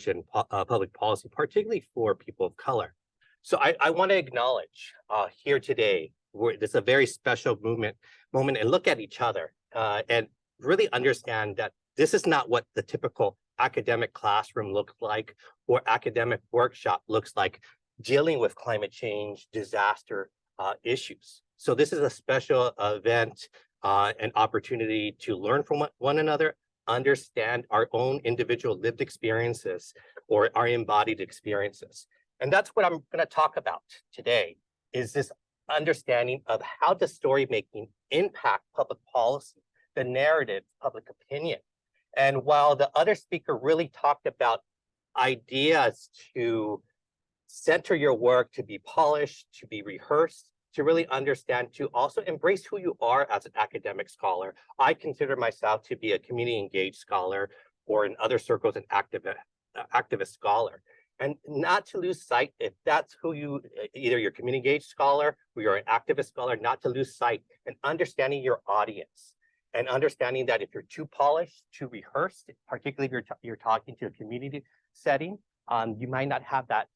and public policy, particularly for people of color. So I want to acknowledge here today, this is a very special moment, and look at each other and really understand that this is not what the typical academic classroom looks like or academic workshop looks like dealing with climate change, disaster issues. So this is a special event, an opportunity to learn from one another, understand our own individual lived experiences or our embodied experiences. And that's what I'm going to talk about today, is this understanding of how does story making impact public policy, the narrative, public opinion. And while the other speaker really talked about ideas to center your work, to be polished, to be rehearsed, to really understand, to also embrace who you are as an academic scholar. I consider myself to be a community engaged scholar, or in other circles, an activist scholar. And not to lose sight, if that's who you, either you're a community engaged scholar or you're an activist scholar, not to lose sight and understanding your audience. And understanding that if you're too polished, too rehearsed, particularly if you're talking to a community setting, you might not have that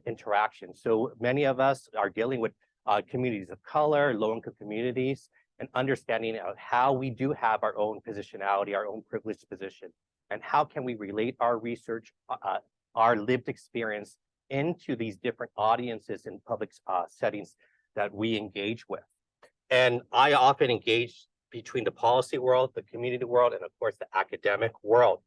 interaction. So many of us are dealing with communities of color, low-income communities, and understanding how we do have our own positionality, our own privileged position, and how can we relate our research, our lived experience into these different audiences in public settings that we engage with. And I often engage between the policy world, the community world, and of course the academic world,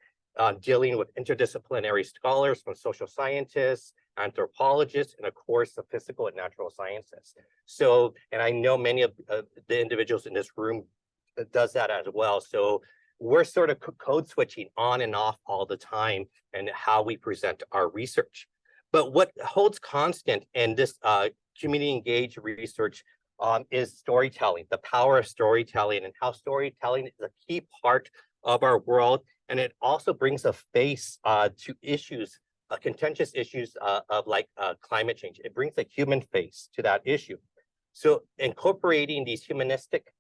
dealing with interdisciplinary scholars from social scientists, anthropologists, and of course the physical and natural sciences. So, and I know many of the individuals in this room does that as well. So we're sort of code switching on and off all the time and how we present our research. But what holds constant in this community engaged research is storytelling, the power of storytelling, and how storytelling is a key part of our world. And it also brings a face to issues, contentious issues of like climate change. It brings a human face to that issue. So incorporating these humanistic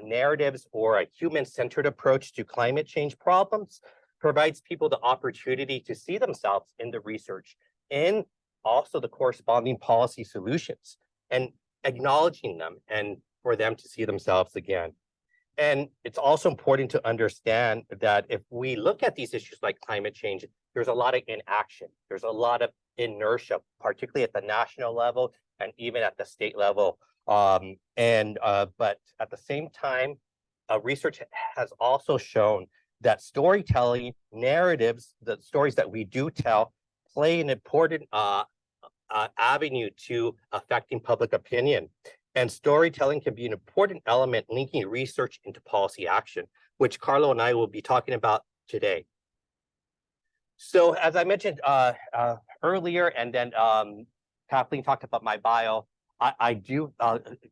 narratives or a human-centered approach to climate change problems provides people the opportunity to see themselves in the research and also the corresponding policy solutions, and acknowledging them and for them to see themselves again. And it's also important to understand that if we look at these issues like climate change, there's a lot of inaction. There's a lot of inertia, particularly at the national level and even at the state level. But at the same time, research has also shown that storytelling narratives, the stories that we do tell, play an important avenue to affecting public opinion. And storytelling can be an important element linking research into policy action, which Carlo and I will be talking about today. So as I mentioned earlier, and then Kathleen talked about my bio, I do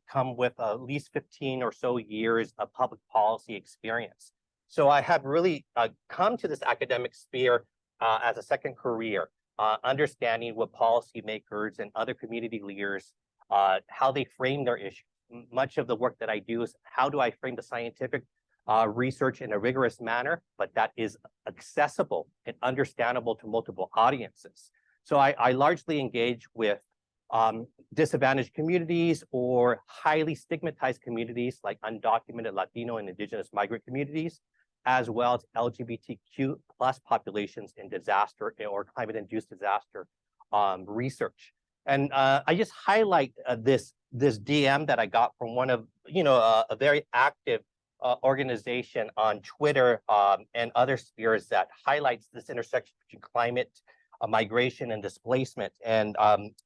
come with at least 15 or so years of public policy experience. So I have really come to this academic sphere as a second career, understanding what policymakers and other community leaders, how they frame their issues. Much of the work that I do is how do I frame the scientific research in a rigorous manner, but that is accessible and understandable to multiple audiences. So I largely engage with disadvantaged communities or highly stigmatized communities like undocumented Latino and Indigenous migrant communities, as well as LGBTQ plus populations in disaster or climate-induced disaster research. And I just highlight this DM that I got from one of, a very active organization on Twitter and other spheres that highlights this intersection between climate, migration, and displacement. And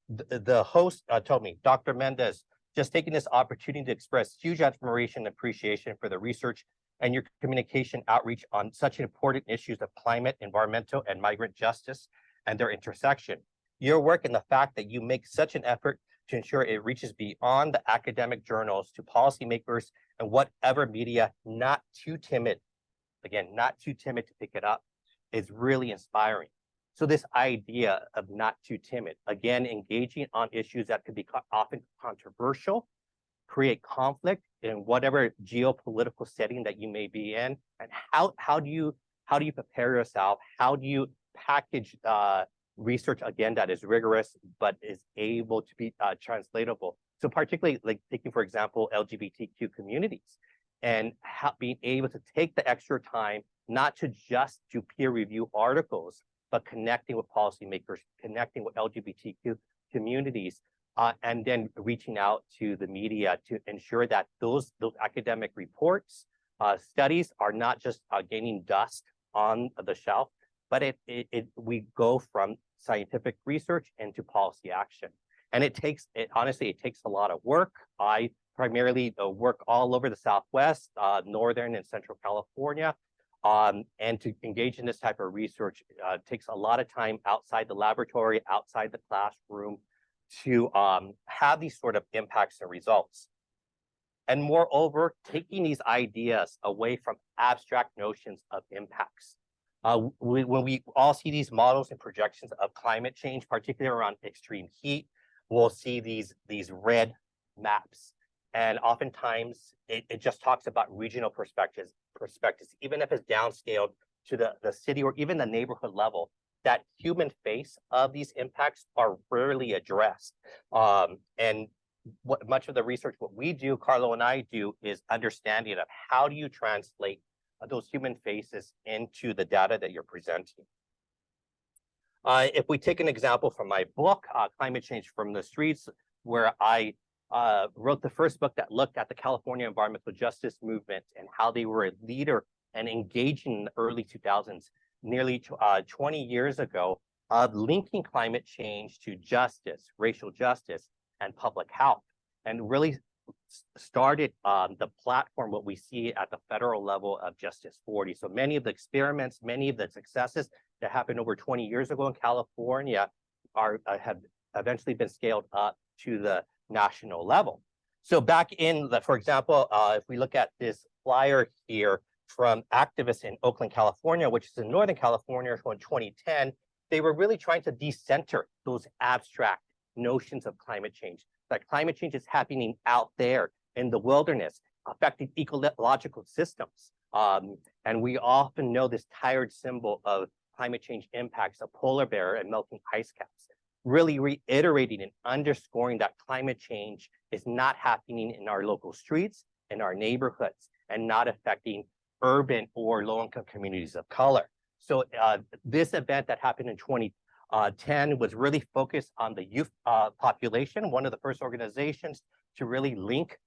the host told me, Dr. Mendez, just taking this opportunity to express huge admiration and appreciation for the research and your communication outreach on such important issues of climate, environmental, and migrant justice and their intersection. Your work and the fact that you make such an effort to ensure it reaches beyond the academic journals to policymakers and whatever media, not too timid, again, not too timid to pick it up, is really inspiring. So this idea of not too timid, again, engaging on issues that could be often controversial, create conflict in whatever geopolitical setting that you may be in, and how do you prepare yourself? How do you package research, again, that is rigorous, but is able to be translatable. So particularly like taking, for example, LGBTQ communities and being able to take the extra time, not to just do peer review articles, but connecting with policymakers, connecting with LGBTQ communities, and then reaching out to the media to ensure that those academic reports, studies are not just gaining dust on the shelf, but we go from scientific research into policy action. And honestly, it takes a lot of work. I primarily work all over the Southwest, Northern and Central California. And to engage in this type of research takes a lot of time outside the laboratory, outside the classroom, to have these sort of impacts and results. And moreover, taking these ideas away from abstract notions of impacts. When we all see these models and projections of climate change, particularly around extreme heat, we'll see these red maps. And oftentimes it just talks about regional perspectives, even if it's downscaled to the city or even the neighborhood level. That human face of these impacts are rarely addressed. And much of the research, what we do, Carlo and I do, is understanding of how do you translate those human faces into the data that you're presenting. If we take an example from my book, Climate Change from the Streets, where I wrote the first book that looked at the California environmental justice movement and how they were a leader and engaging in the early 2000s, nearly 20 years ago, of linking climate change to justice, racial justice, and public health, and really started the platform, what we see at the federal level of Justice 40. So many of the experiments, many of the successes that happened over 20 years ago in California have eventually been scaled up to the national level. So back in for example, if we look at this flyer here from activists in Oakland, California, which is in Northern California in 2010, they were really trying to decenter those abstract notions of climate change. That climate change is happening out there in the wilderness, affecting ecological systems. And we often know this tired symbol of climate change impacts of polar bear and melting ice caps, really reiterating and underscoring that climate change is not happening in our local streets, in our neighborhoods, and not affecting urban or low-income communities of color. So this event that happened in 2010 was really focused on the youth population, one of the first organizations to really link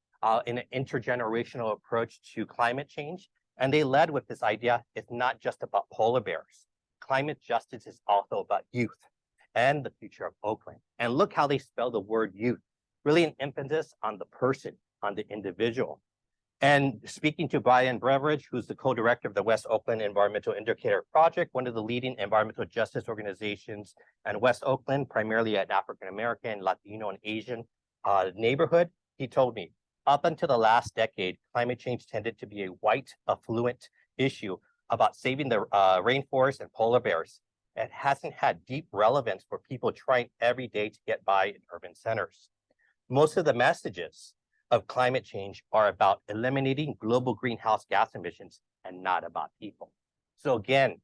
in an intergenerational approach to climate change. And they led with this idea, it's not just about polar bears. Climate justice is also about youth and the future of Oakland. And look how they spell the word youth, really an emphasis on the person, on the individual. And speaking to Brian Beveridge, who's the co-director of the West Oakland Environmental Indicator Project, one of the leading environmental justice organizations in West Oakland, primarily at African-American, Latino, and Asian neighborhood, he told me, up until the last decade, climate change tended to be a white, affluent issue about saving the rainforest and polar bears. It hasn't had deep relevance for people trying every day to get by in urban centers. Most of the messages of climate change are about eliminating global greenhouse gas emissions and not about people. So again,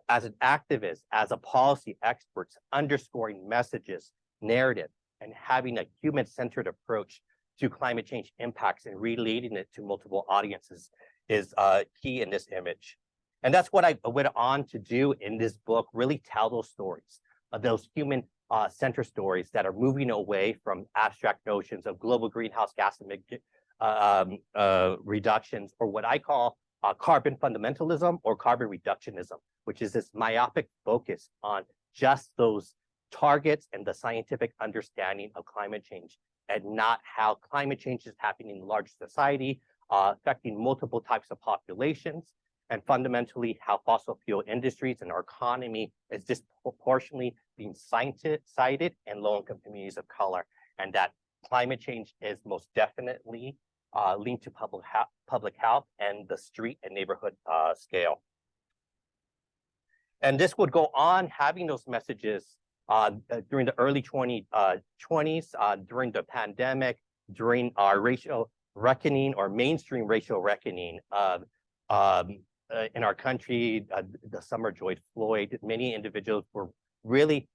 as an activist, as a policy expert, underscoring messages, narrative, and having a human-centered approach to climate change impacts and relating it to multiple audiences is key in this image. And that's what I went on to do in this book, really tell those stories, those human center stories that are moving away from abstract notions of global greenhouse gas reductions, or what I call carbon fundamentalism or carbon reductionism, which is this myopic focus on just those targets and the scientific understanding of climate change, and not how climate change is happening in large society, affecting multiple types of populations, and fundamentally how fossil fuel industries and our economy is disproportionately being cited in low-income communities of color, and that climate change is most definitely linked to public health and the street and neighborhood scale. And this would go on having those messages during the early 2020s, during the pandemic, during our racial reckoning or mainstream racial reckoning of in our country, the summer George Floyd, many individuals were really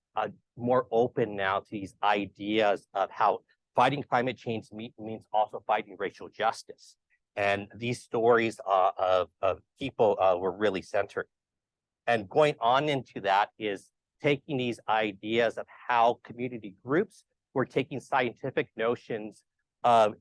more open now to these ideas of how fighting climate change means also fighting racial justice. And these stories of people were really centered. And going on into that is taking these ideas of how community groups were taking scientific notions of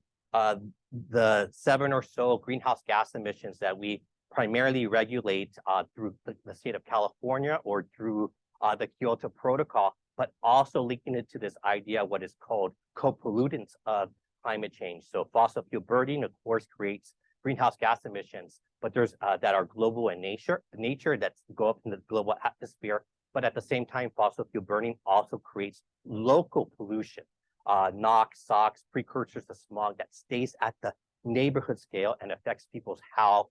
the 7 or so greenhouse gas emissions that we primarily regulate through the state of California or through the Kyoto Protocol, but also linking it to this idea of what is called co-pollutants of climate change. So fossil fuel burning, of course, creates greenhouse gas emissions, but there's that are global in nature that go up in the global atmosphere. But at the same time, fossil fuel burning also creates local pollution, NOx, SOx, precursors to smog that stays at the neighborhood scale and affects people's health,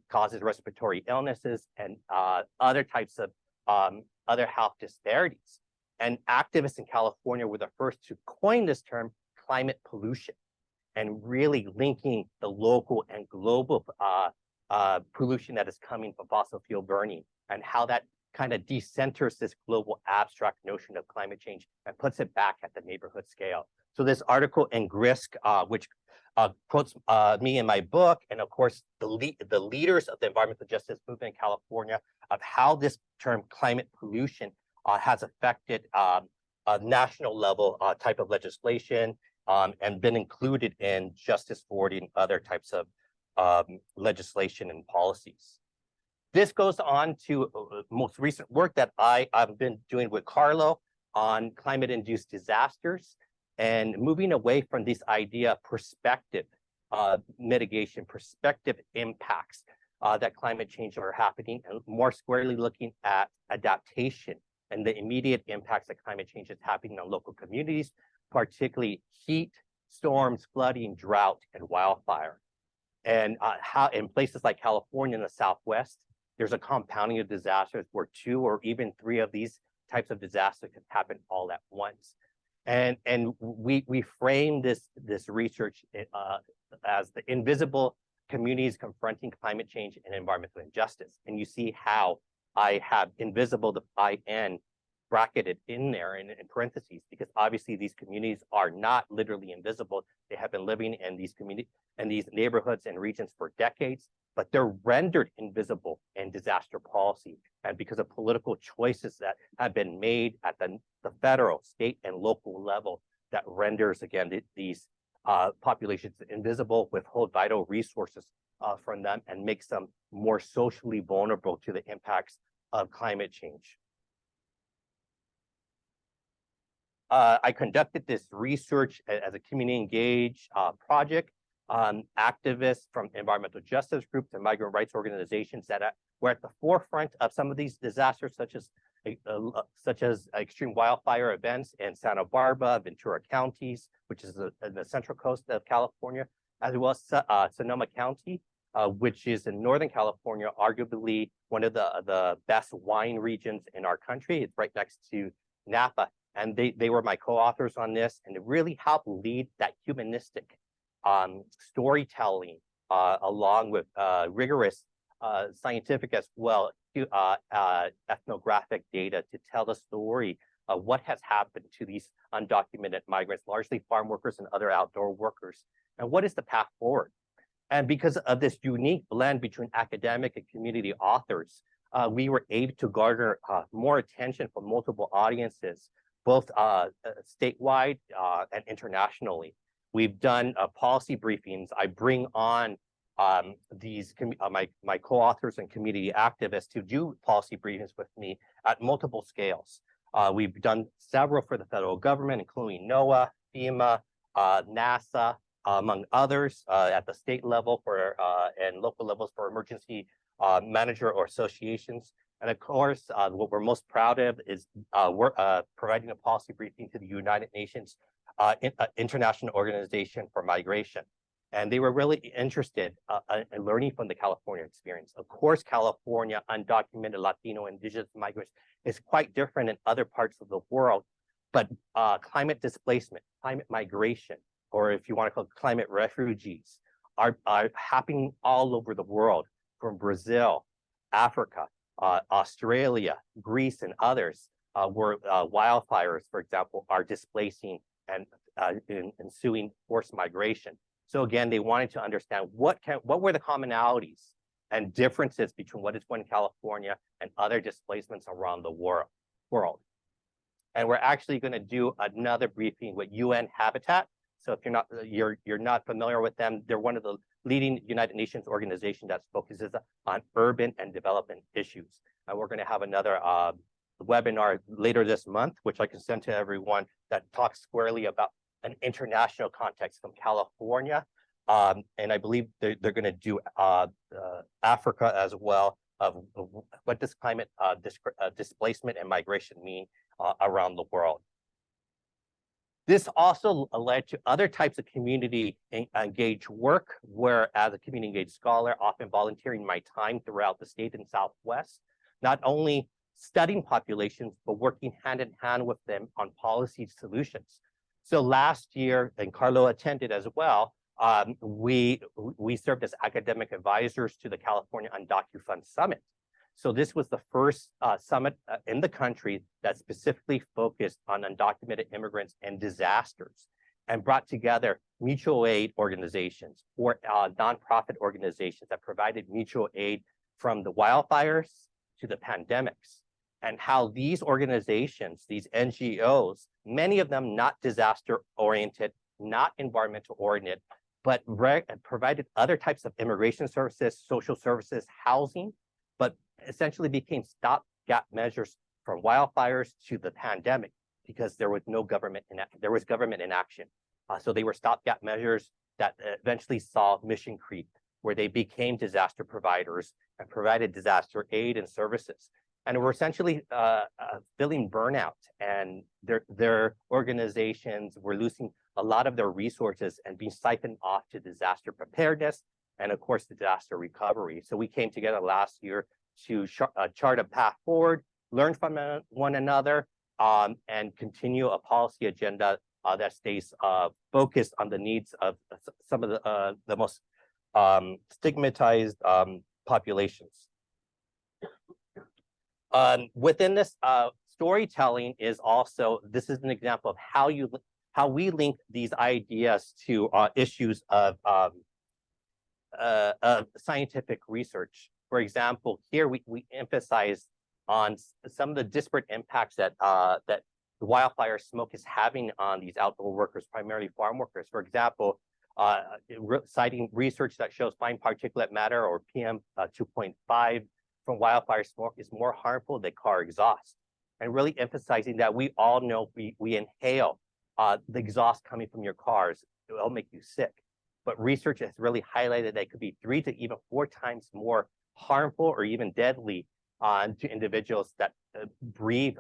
causes respiratory illnesses and other types of other health disparities. And activists in California were the first to coin this term climate pollution and really linking the local and global pollution that is coming from fossil fuel burning and how that kind of decenters this global abstract notion of climate change and puts it back at the neighborhood scale. So this article in Grisk, which quotes me in my book, and of course the leaders of the environmental justice movement in California, of how this term climate pollution has affected a national level type of legislation and been included in justice forwarding and other types of legislation and policies. This goes on to most recent work that I've been doing with Carlo on climate-induced disasters and moving away from this idea of perspective mitigation, perspective impacts that climate change are happening, and more squarely looking at adaptation and the immediate impacts that climate change is happening on local communities, particularly heat, storms, flooding, drought, and wildfire. And how in places like California in the Southwest, there's a compounding of disasters where 2 or even 3 of these types of disasters can happen all at once. And we frame this research as the invisible communities confronting climate change and environmental injustice. And you see how I have invisible, the IN, bracketed in there in parentheses, because obviously these communities are not literally invisible. They have been living in these communities and these neighborhoods and regions for decades, but they're rendered invisible in disaster policy and because of political choices that have been made at the federal, state, and local level that renders, again, these populations invisible, withhold vital resources from them, and makes them more socially vulnerable to the impacts of climate change. I conducted this research as a community engaged project. Activists from environmental justice groups and migrant rights organizations that were at the forefront of some of these disasters, such as extreme wildfire events in Santa Barbara, Ventura counties, which is in the central coast of California, as well as Sonoma County, which is in Northern California, arguably one of the best wine regions in our country. It's right next to Napa. And they were my co-authors on this, and it really helped lead that humanistic storytelling along with rigorous scientific as well ethnographic data to tell the story of what has happened to these undocumented migrants, largely farm workers and other outdoor workers, and what is the path forward. And because of this unique blend between academic and community authors, we were able to garner more attention from multiple audiences, both statewide and internationally. We've done policy briefings. I bring on my co-authors and community activists to do policy briefings with me at multiple scales. We've done several for the federal government, including NOAA, FEMA, NASA, among others, at the state level and local levels for emergency manager or associations. And of course, what we're most proud of is we're providing a policy briefing to the United Nations International Organization for Migration. And they were really interested in learning from the California experience. Of course, California, undocumented Latino indigenous migrants is quite different in other parts of the world, but climate displacement, climate migration, or if you want to call it climate refugees, are happening all over the world, from Brazil Africa, Australia, Greece, and others, where wildfires, for example, are displacing and ensuing forced migration. So again, they wanted to understand what were the commonalities and differences between what is going in California and other displacements around the world. And we're actually going to do another briefing with UN Habitat. So if you're not familiar with them, they're one of the leading United Nations organizations that focuses on urban and development issues. And we're going to have another webinar later this month, which I can send to everyone, that talks squarely about an international context from California. And I believe they're going to do Africa as well, of what does climate displacement and migration mean around the world. This also led to other types of community engaged work, where as a community engaged scholar, often volunteering my time throughout the state and Southwest, not only studying populations, but working hand in hand with them on policy solutions. So last year, and Carlo attended as well, we served as academic advisors to the California Undocumented Summit. So this was the first summit in the country that specifically focused on undocumented immigrants and disasters, and brought together mutual aid organizations or nonprofit organizations that provided mutual aid from the wildfires to the pandemics, and how these organizations, these NGOs, many of them not disaster oriented, not environmental oriented, but provided other types of immigration services, social services, housing, but essentially became stopgap measures from wildfires to the pandemic, because there was no government inaction. So they were stopgap measures that eventually saw mission creep, where they became disaster providers and provided disaster aid and services, and were essentially feeling burnout, and their organizations were losing a lot of their resources and being siphoned off to disaster preparedness and, of course, disaster recovery. So we came together last year to chart a path forward, learn from one another, and continue a policy agenda that stays focused on the needs of some of the most stigmatized populations. Within this storytelling is also, this is an example of how we link these ideas to issues of scientific research. For example, here we emphasize on some of the disparate impacts that that the wildfire smoke is having on these outdoor workers, primarily farm workers. For example, citing research that shows fine particulate matter, or PM 2.5, from wildfire smoke is more harmful than car exhaust, and really emphasizing that we all know we inhale the exhaust coming from your cars. It will make you sick. But research has really highlighted that it could be 3 to even 4 times more harmful or even deadly to individuals that breathe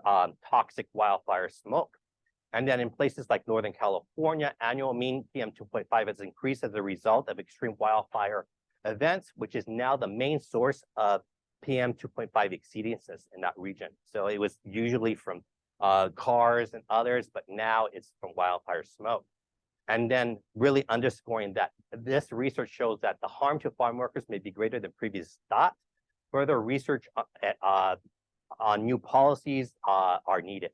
toxic wildfire smoke. And then in places like Northern California, annual mean PM 2.5 has increased as a result of extreme wildfire events, which is now the main source of PM 2.5 exceedances in that region. So it was usually from cars and others, but now it's from wildfire smoke. And then really underscoring that this research shows that the harm to farm workers may be greater than previous thought. Further research on new policies are needed.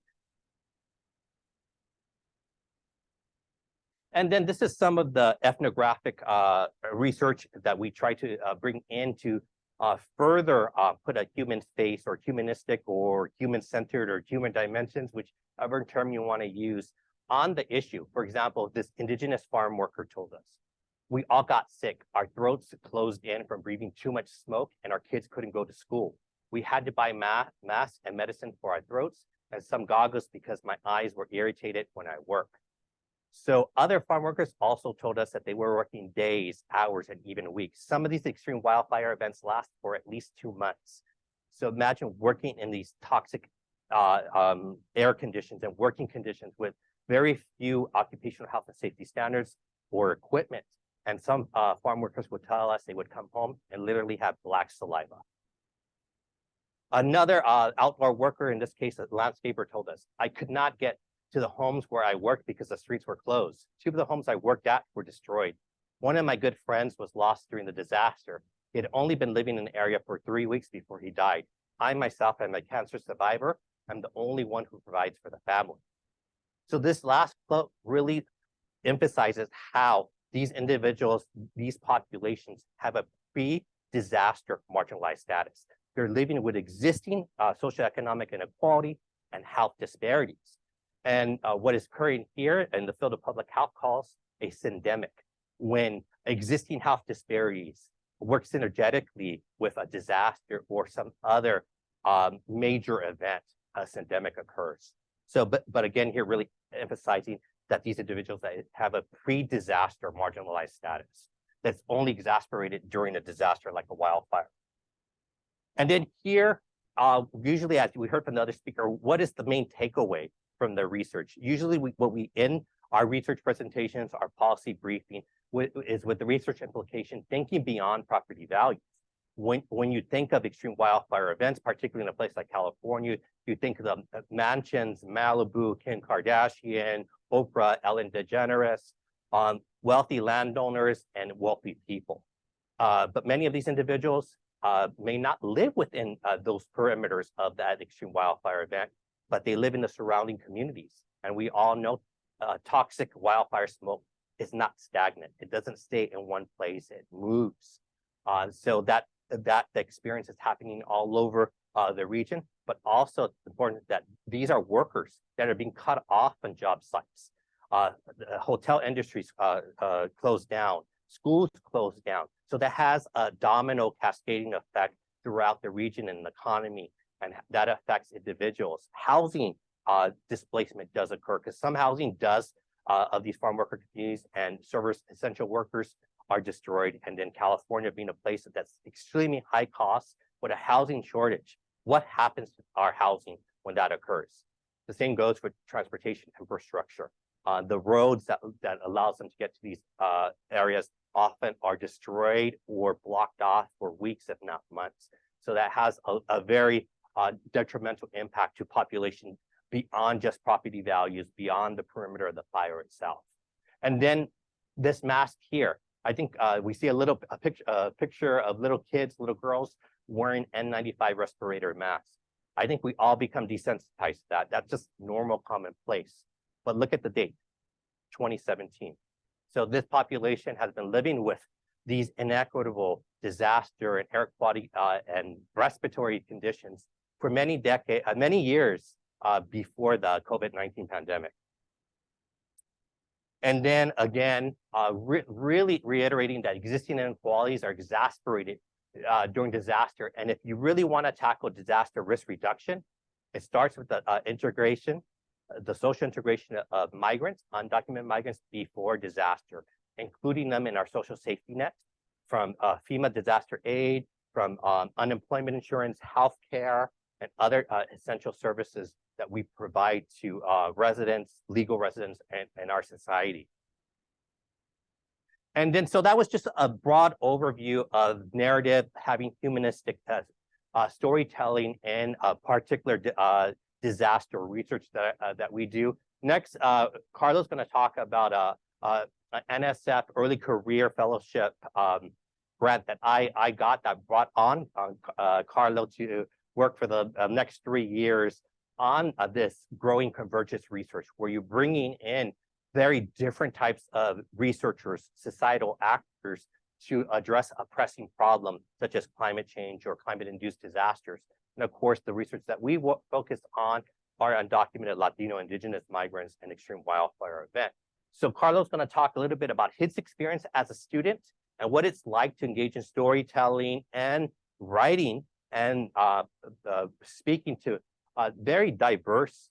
And then this is some of the ethnographic research that we try to bring in to further put a human face, or humanistic, or human-centered, or human dimensions, whichever term you want to use, on the issue. For example, this indigenous farm worker told us, we all got sick. Our throats closed in from breathing too much smoke, and our kids couldn't go to school. We had to buy masks and medicine for our throats, and some goggles because my eyes were irritated when I work. So other farm workers also told us that they were working days, hours, and even weeks. Some of these extreme wildfire events last for at least 2 months. So imagine working in these toxic air conditions and working conditions with very few occupational health and safety standards or equipment. And some farm workers would tell us they would come home and literally have black saliva. Another outdoor worker, in this case a landscaper, told us, I could not get to the homes where I worked because the streets were closed. 2 of the homes I worked at were destroyed. One of my good friends was lost during the disaster. He had only been living in the area for 3 weeks before he died. I myself am a cancer survivor. I'm the only one who provides for the family. So this last quote really emphasizes how these individuals, these populations have a pre-disaster marginalized status. They're living with existing socioeconomic inequality and health disparities. And what is occurring here in the field of public health calls a syndemic, when existing health disparities work synergetically with a disaster or some other major event, a syndemic occurs. So, but again, here really emphasizing that these individuals that have a pre-disaster marginalized status that's only exacerbated during a disaster like a wildfire. And then here, usually as we heard from the other speaker, what is the main takeaway from the research? Usually what we end our research presentations, our policy briefing is with the research implication, thinking beyond property values. When you think of extreme wildfire events, particularly in a place like California, you think of the mansions, Malibu, Kim Kardashian, Oprah, Ellen DeGeneres, wealthy landowners, and wealthy people. But many of these individuals may not live within those perimeters of that extreme wildfire event, but they live in the surrounding communities. And we all know toxic wildfire smoke is not stagnant. It doesn't stay in one place, it moves. So that the experience is happening all over the region, but also it's important that these are workers that are being cut off on job sites. The hotel industries closed down, schools closed down. So that has a domino cascading effect throughout the region and the economy, and that affects individuals. Housing displacement does occur because some housing does of these farm worker communities and service essential workers are destroyed. And then California being a place that's extremely high cost with a housing shortage, what happens to our housing when that occurs? The same goes for transportation infrastructure. The roads that allows them to get to these areas often are destroyed or blocked off for weeks, if not months. So that has a very detrimental impact to population beyond just property values, beyond the perimeter of the fire itself. And then this mask here, I think we see a picture of little kids, little girls wearing N95 respirator masks. I think we all become desensitized to that. That's just normal, commonplace. But look at the date, 2017. So this population has been living with these inequitable disaster and air quality and respiratory conditions for many decades, many years before the COVID-19 pandemic. And then again, really reiterating that existing inequalities are exacerbated during disaster. And if you really want to tackle disaster risk reduction, it starts with the integration, the social integration of migrants, undocumented migrants before disaster, including them in our social safety net, from FEMA disaster aid, from unemployment insurance, healthcare, and other essential services that we provide to residents, legal residents, and our society. And then, so that was just a broad overview of narrative having humanistic storytelling and particular disaster research that we do. Next, Carlo's going to talk about an NSF Early Career Fellowship grant that I got that brought on Carlo to work for the next 3 years on this growing convergence research, where you're bringing in very different types of researchers, societal actors, to address a pressing problem such as climate change or climate-induced disasters. And of course, the research that we focus on are undocumented Latino, Indigenous migrants, and extreme wildfire event. So Carlo's going to talk a little bit about his experience as a student and what it's like to engage in storytelling and writing and speaking to very diverse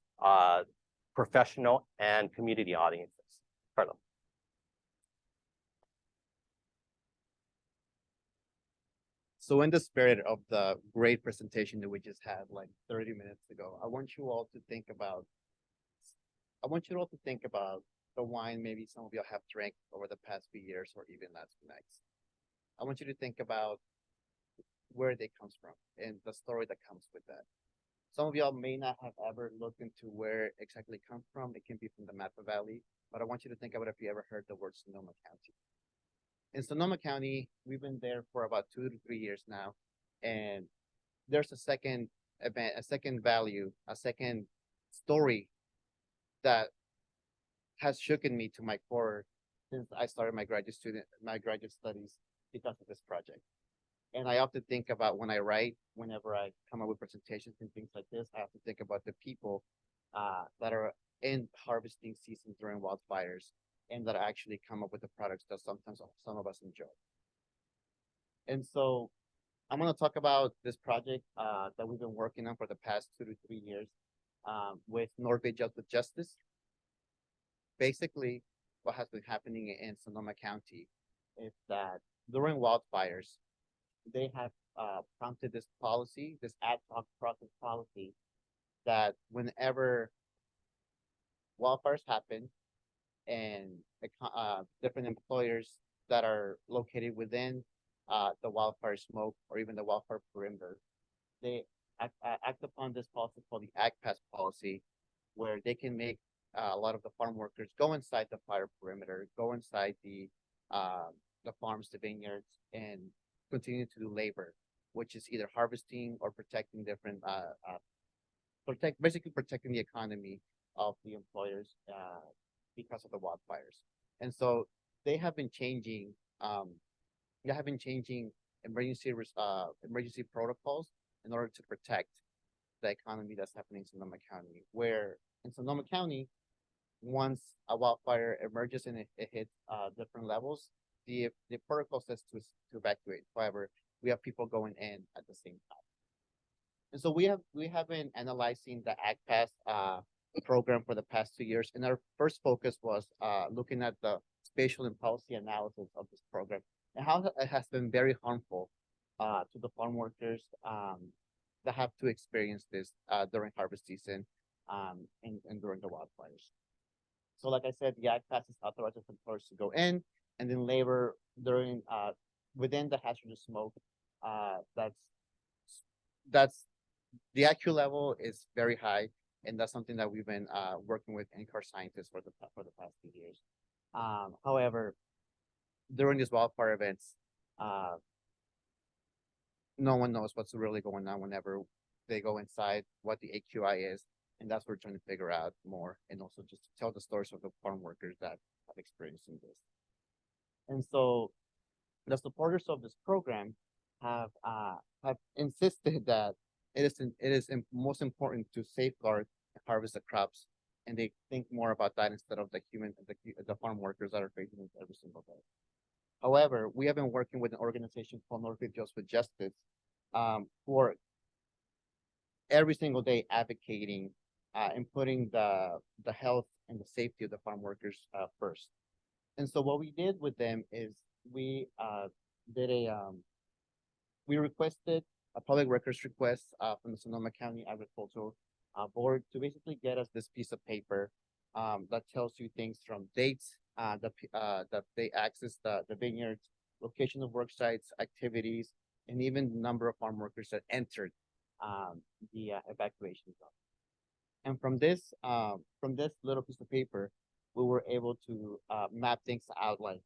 professional and community audiences. Carlo. So in the spirit of the great presentation that we just had like 30 minutes ago, I want you all to think about the wine maybe some of you have drank over the past few years or even last few nights. I want you to think about where they comes from and the story that comes with that. Some of y'all may not have ever looked into where exactly it comes from. It can be from the Napa Valley, but I want you to think about if you ever heard the word Sonoma County. in Sonoma County, we've been there for about 2 to 3 years now, and there's a second event, a second value, a second story that has shooken me to my core since I started my graduate studies because of this project. And I often think about when I write, whenever I come up with presentations and things like this, I have to think about the people that are in harvesting season during wildfires and that actually come up with the products that sometimes some of us enjoy. And so I'm going to talk about this project that we've been working on for the past 2 to 3 years with North Bay Just with Justice. Basically, what has been happening in Sonoma County is that during wildfires, they have prompted this policy, this ad hoc process policy, that whenever wildfires happen and different employers that are located within the wildfire smoke or even the wildfire perimeter, they act upon this policy called the Ag Pass policy, where they can make a lot of the farm workers go inside the fire perimeter, go inside the farms, the vineyards, and continue to do labor, which is either harvesting or protecting different basically protecting the economy of the employers because of the wildfires. And so they have been changing emergency protocols in order to protect the economy that's happening in Sonoma County. Where in Sonoma County, once a wildfire emerges and it hits different levels, the protocol says to evacuate. However, we have people going in at the same time. And so we have been analyzing the Ag Pass program for the past 2 years, and our first focus was looking at the spatial and policy analysis of this program and how it has been very harmful to the farm workers that have to experience this during harvest season and during the wildfires. So, like I said, the Ag Pass is authorizes employers to go in, and then labor during within the hazardous smoke. That's the IQ level is very high, and that's something that we've been working with NCAR scientists for the past few years. However, during these wildfire events, no one knows what's really going on whenever they go inside, what the AQI is, and that's what we're trying to figure out more, and also just to tell the stories of the farm workers that have experienced in this. And so, the supporters of this program have insisted that it is most important to safeguard and harvest the crops, and they think more about that instead of the farm workers that are facing it every single day. However, we have been working with an organization called North Bay Just with Justice, who are every single day advocating and putting the health and the safety of the farm workers first. And so what we did with them is we requested a public records request from the Sonoma County Agricultural Board to basically get us this piece of paper that tells you things from dates that they access the vineyards, location of work sites, activities, and even the number of farm workers that entered the evacuation zone. And from this little piece of paper, we were able to map things out, like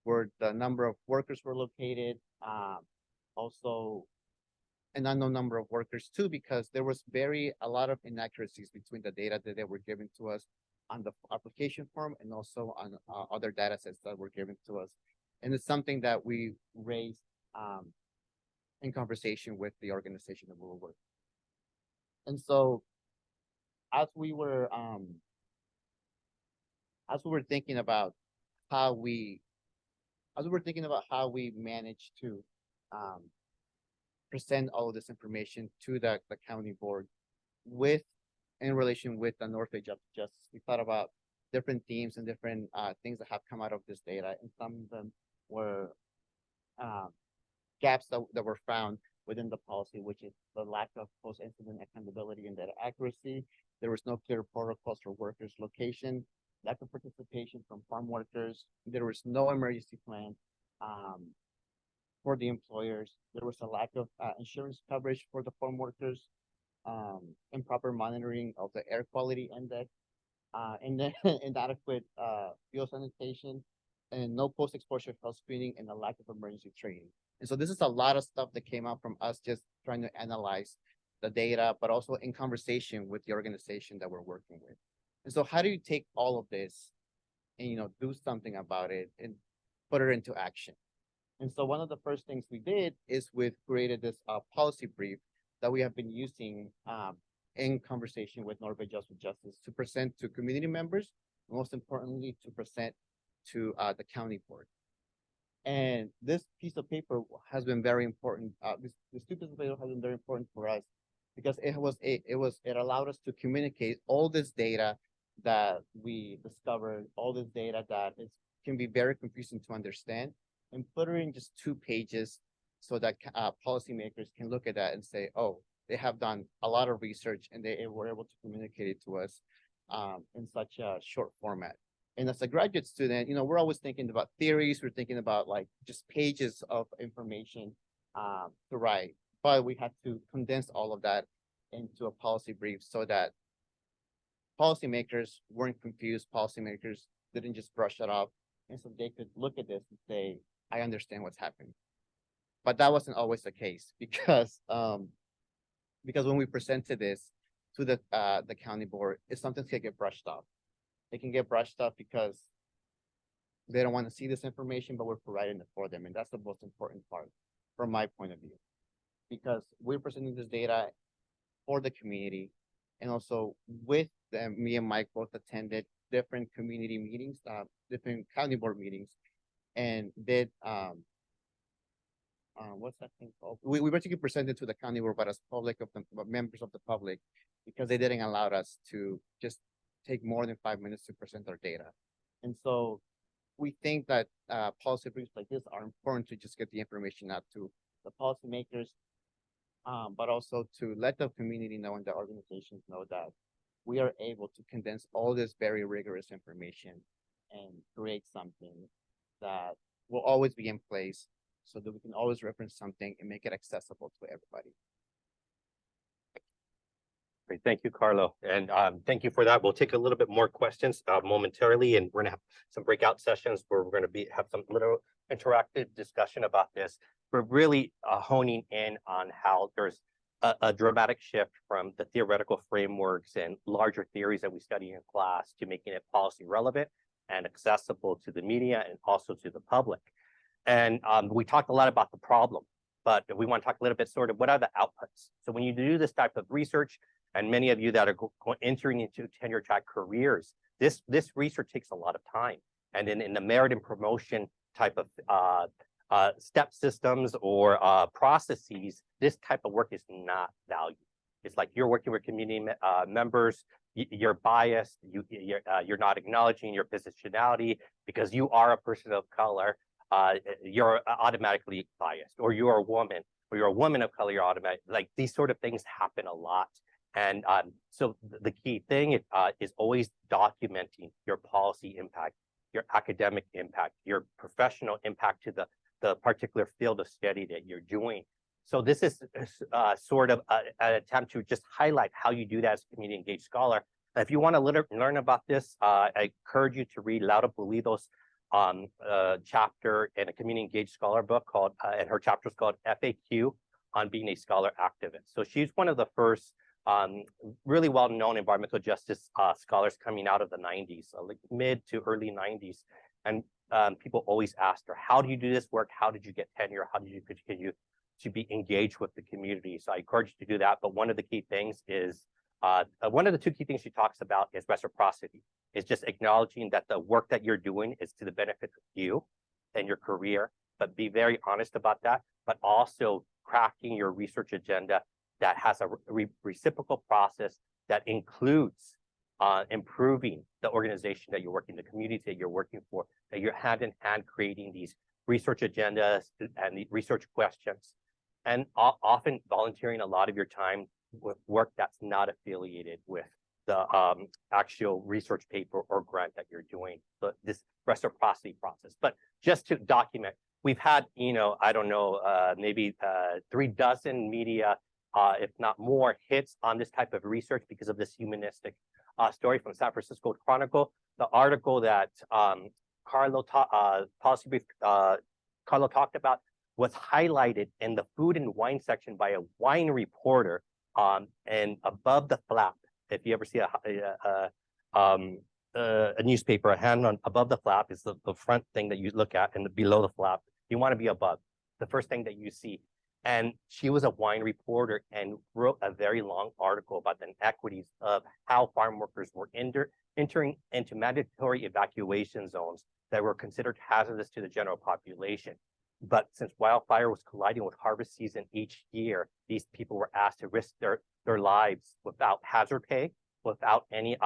where the number of workers were located, also an unknown number of workers too, because there was a lot of inaccuracies between the data that they were giving to us on the application form and also on other data sets that were given to us. And it's something that we raised in conversation with the organization that we were working. And so as we were thinking about how we managed to present all of this information to the county board in relation with the North Bay Justice, we thought about different themes and different things that have come out of this data, and some of them were gaps that were found within the policy, which is the lack of post-incident accountability and data accuracy. There was no clear protocols for workers' location, lack of participation from farm workers. There was no emergency plan for the employers. There was a lack of insurance coverage for the farm workers, improper monitoring of the air quality index, and then inadequate field sanitation, and no post-exposure health screening, and a lack of emergency training. And so this is a lot of stuff that came out from us just trying to analyze the data, but also in conversation with the organization that we're working with. And so how do you take all of this and, do something about it and put it into action? And so one of the first things we did is we've created this policy brief that we have been using in conversation with Norway Justice to present to community members, most importantly, to present to the county board. And this piece of paper has been very important. This two pieces of paper has been very important for us because it allowed us to communicate all this data that we discovered, all this data that can be very confusing to understand, and put it in just 2 pages so that policymakers can look at that and say, oh, they have done a lot of research and they were able to communicate it to us in such a short format. And as a graduate student, we're always thinking about theories. We're thinking about like just pages of information to write, but we had to condense all of that into a policy brief so that policymakers weren't confused. Policymakers didn't just brush it off, and so they could look at this and say, I understand what's happening. But that wasn't always the case because when we presented this to the county board, it's something that can get brushed off. They can get brushed off because they don't want to see this information, but we're providing it for them. And that's the most important part from my point of view, because we're presenting this data for the community. And also with them, me and Mike both attended different community meetings, different county board meetings, and did, what's that thing called? We basically presented to the county board, but as members of the public, because they didn't allow us to just take more than 5 minutes to present our data. And so we think that policy briefs like this are important to just get the information out to the policymakers, but also to let the community know and the organizations know that we are able to condense all this very rigorous information and create something that will always be in place so that we can always reference something and make it accessible to everybody. Great, thank you, Carlo, and thank you for that. We'll take a little bit more questions momentarily, and we're gonna have some breakout sessions where we're gonna have some little interactive discussion about this. We're really honing in on how there's a dramatic shift from the theoretical frameworks and larger theories that we study in class to making it policy relevant and accessible to the media and also to the public. And we talked a lot about the problem, but we want to talk a little bit sort of what are the outputs. So when you do this type of research, and many of you that are entering into tenure track careers, this research takes a lot of time. And in the merit and promotion type of step systems or processes, this type of work is not valued. It's like you're working with community members, you're biased, you're not acknowledging your positionality because you are a person of color. You're automatically biased, or you're a woman, or you're a woman of color, you're automatic. Like these sort of things happen a lot. And so the key thing is always documenting your policy impact, your academic impact, your professional impact to the particular field of study that you're doing. So this is sort of an attempt to just highlight how you do that as a community engaged scholar. If you want to learn about this, I encourage you to read Laura Pulido's chapter in a community engaged scholar book called, and her chapter is called FAQ on being a scholar activist. So she's one of the first really well-known environmental justice scholars coming out of the 90s, like mid to early 90s. And people always asked her, how do you do this work? How did you get tenure? How did you continue to be engaged with the community? So I encourage you to do that. But one of the key things is, one of the 2 key things she talks about is reciprocity. It's just acknowledging that the work that you're doing is to the benefit of you and your career, but be very honest about that, but also crafting your research agenda that has a reciprocal process that includes improving the organization that you're working, the community that you're working for, that you're hand in hand creating these research agendas and the research questions, and often volunteering a lot of your time with work that's not affiliated with the actual research paper or grant that you're doing, so this reciprocity process. But just to document, we've had, I don't know, maybe 36 media, if not more, hits on this type of research because of this humanistic story from San Francisco Chronicle. The article that policy brief Carlo talked about was highlighted in the food and wine section by a wine reporter. And above the flap, if you ever see a newspaper, a hand on above the flap is the front thing that you look at, and below the flap, you want to be above the first thing that you see. And she was a wine reporter and wrote a very long article about the inequities of how farm workers were entering into mandatory evacuation zones that were considered hazardous to the general population. But since wildfire was colliding with harvest season each year, these people were asked to risk their lives without hazard pay, without any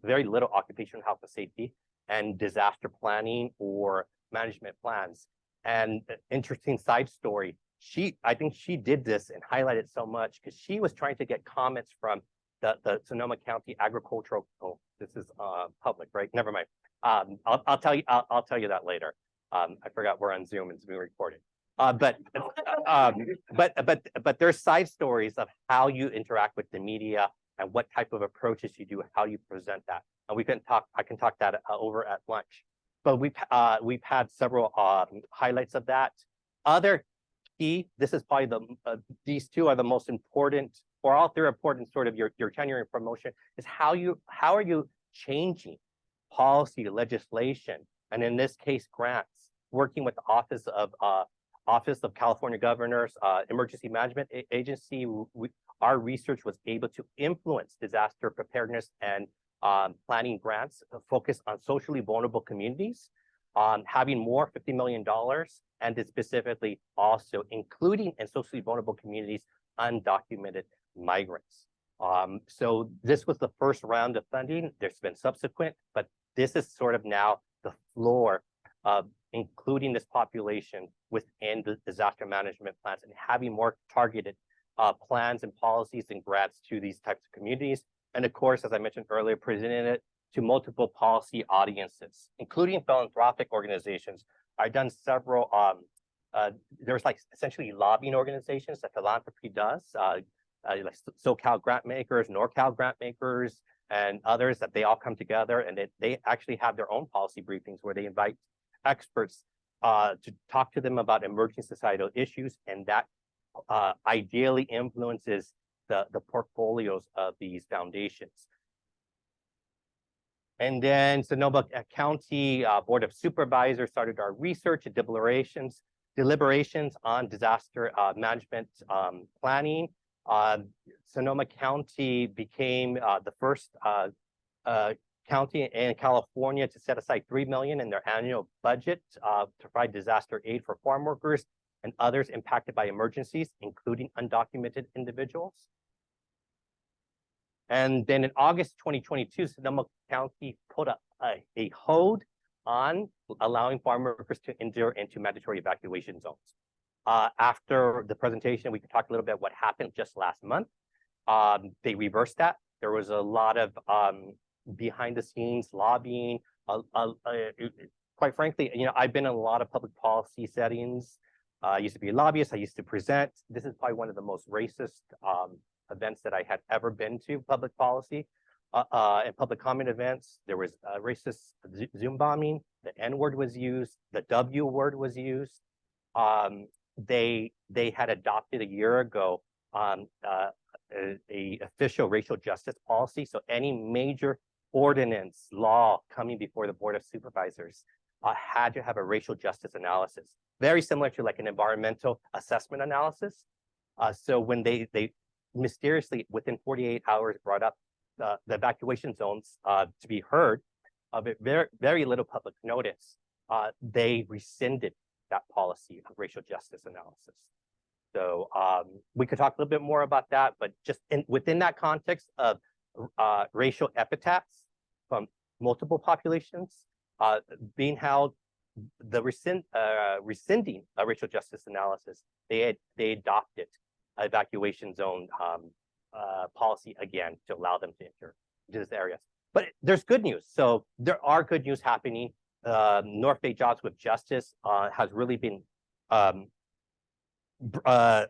very little occupational health and safety, and disaster planning or management plans. And interesting side story, I think she did this and highlighted so much because she was trying to get comments from the Sonoma County Agricultural. Oh, this is public, right? Never mind. I'll tell you that later. I forgot we're on Zoom and it's being recorded. But there's side stories of how you interact with the media and what type of approaches you do, how you present that. And I can talk that over at lunch. But we've had several highlights of that. Other key, this is probably these two are the most important, or all three are important sort of your tenure and promotion, is how are you changing policy, legislation, and in this case, grants, working with the Office of California Governor's Emergency Management Agency. Our research was able to influence disaster preparedness and planning grants focused on socially vulnerable communities, having more $50 million, and specifically also including in socially vulnerable communities, undocumented migrants. So this was the first round of funding. There's been subsequent, but this is sort of now the floor of including this population within the disaster management plans and having more targeted plans and policies and grants to these types of communities. And of course, as I mentioned earlier, presenting it to multiple policy audiences, including philanthropic organizations. I've done several, there's like essentially lobbying organizations that philanthropy does, like SoCal grant makers, NorCal grant makers, and others that they all come together and they actually have their own policy briefings where they invite experts to talk to them about emerging societal issues, and that ideally influences the portfolios of these foundations. And then Sonoma County Board of Supervisors started our research and deliberations on disaster management planning. Sonoma County became the first county in California to set aside $3 million in their annual budget to provide disaster aid for farm workers and others impacted by emergencies, including undocumented individuals. And then in August 2022, Sonoma County put up a hold on allowing farm workers to enter into mandatory evacuation zones. After the presentation, we could talk a little bit what happened just last month. They reversed that. There was a lot of behind the scenes lobbying. Quite frankly, I've been in a lot of public policy settings. I used to be a lobbyist. I used to present. This is probably one of the most racist events that I had ever been to, public policy and public comment events. There was racist Zoom bombing. The N word was used. The W word was used. They had adopted a year ago a official racial justice policy. So any major ordinance law coming before the Board of Supervisors had to have a racial justice analysis, very similar to like an environmental assessment analysis. So when they mysteriously within 48 hours brought up the evacuation zones to be heard, of very little public notice, they rescinded that policy of racial justice analysis. So we could talk a little bit more about that, but just within that context of racial epithets from multiple populations being held, the rescinding a racial justice analysis, they adopted evacuation zone policy again to allow them to enter into this area. But there's good news. So there are good news happening. North Bay Jobs with Justice has really been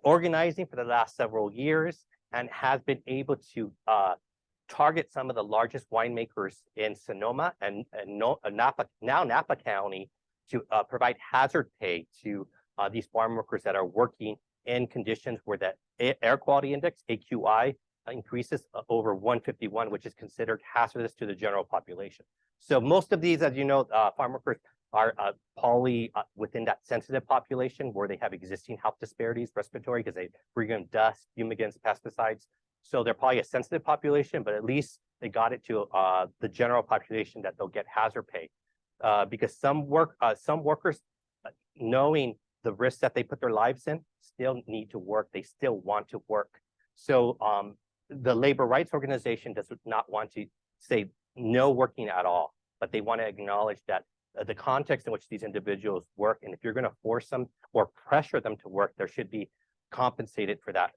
organizing for the last several years and has been able to target some of the largest winemakers in Sonoma and Napa, now Napa County, to provide hazard pay to these farm workers that are working in conditions where the air quality index, AQI, increases over 151, which is considered hazardous to the general population. So most of these, as you know, farm workers are probably within that sensitive population where they have existing health disparities, respiratory, because they breathe in dust, fumigants, pesticides. So they're probably a sensitive population, but at least they got it to the general population that they'll get hazard pay. Because some workers, knowing the risks that they put their lives in, still need to work. They still want to work. So the labor rights organization does not want to say no working at all, but they want to acknowledge that the context in which these individuals work, and if you're going to force them or pressure them to work, there should be compensated for that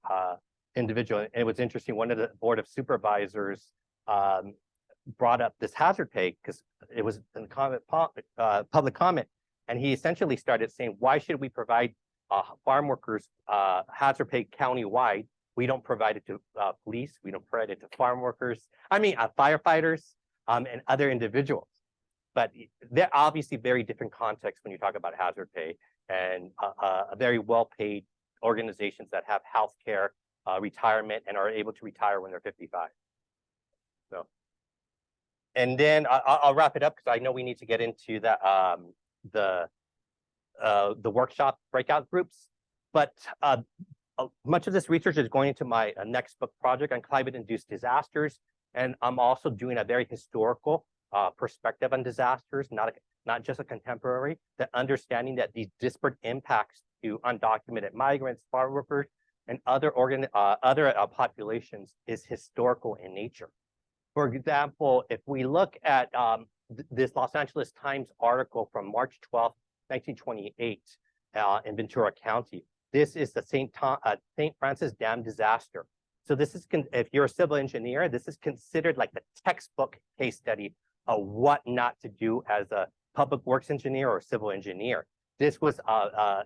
individual. And it was interesting, one of the board of supervisors brought up this hazard pay because it was in public comment, and he essentially started saying, why should we provide farm workers hazard pay countywide? We don't provide it to police, we don't provide it to farm workers, firefighters, and other individuals. But they're obviously very different contexts when you talk about hazard pay, and very well-paid organizations that have healthcare, retirement, and are able to retire when they're 55. So, and then I'll wrap it up because I know we need to get into the workshop breakout groups. But much of this research is going into my next book project on climate-induced disasters, and I'm also doing a very historical perspective on disasters, not just a contemporary. The understanding that these disparate impacts to undocumented migrants, farm workers, and other populations is historical in nature. For example, if we look at this Los Angeles Times article from March 12, 1928, in Ventura County, this is the St. Francis Dam disaster. So this is, if you're a civil engineer, this is considered like the textbook case study of what not to do as a public works engineer or civil engineer. This was a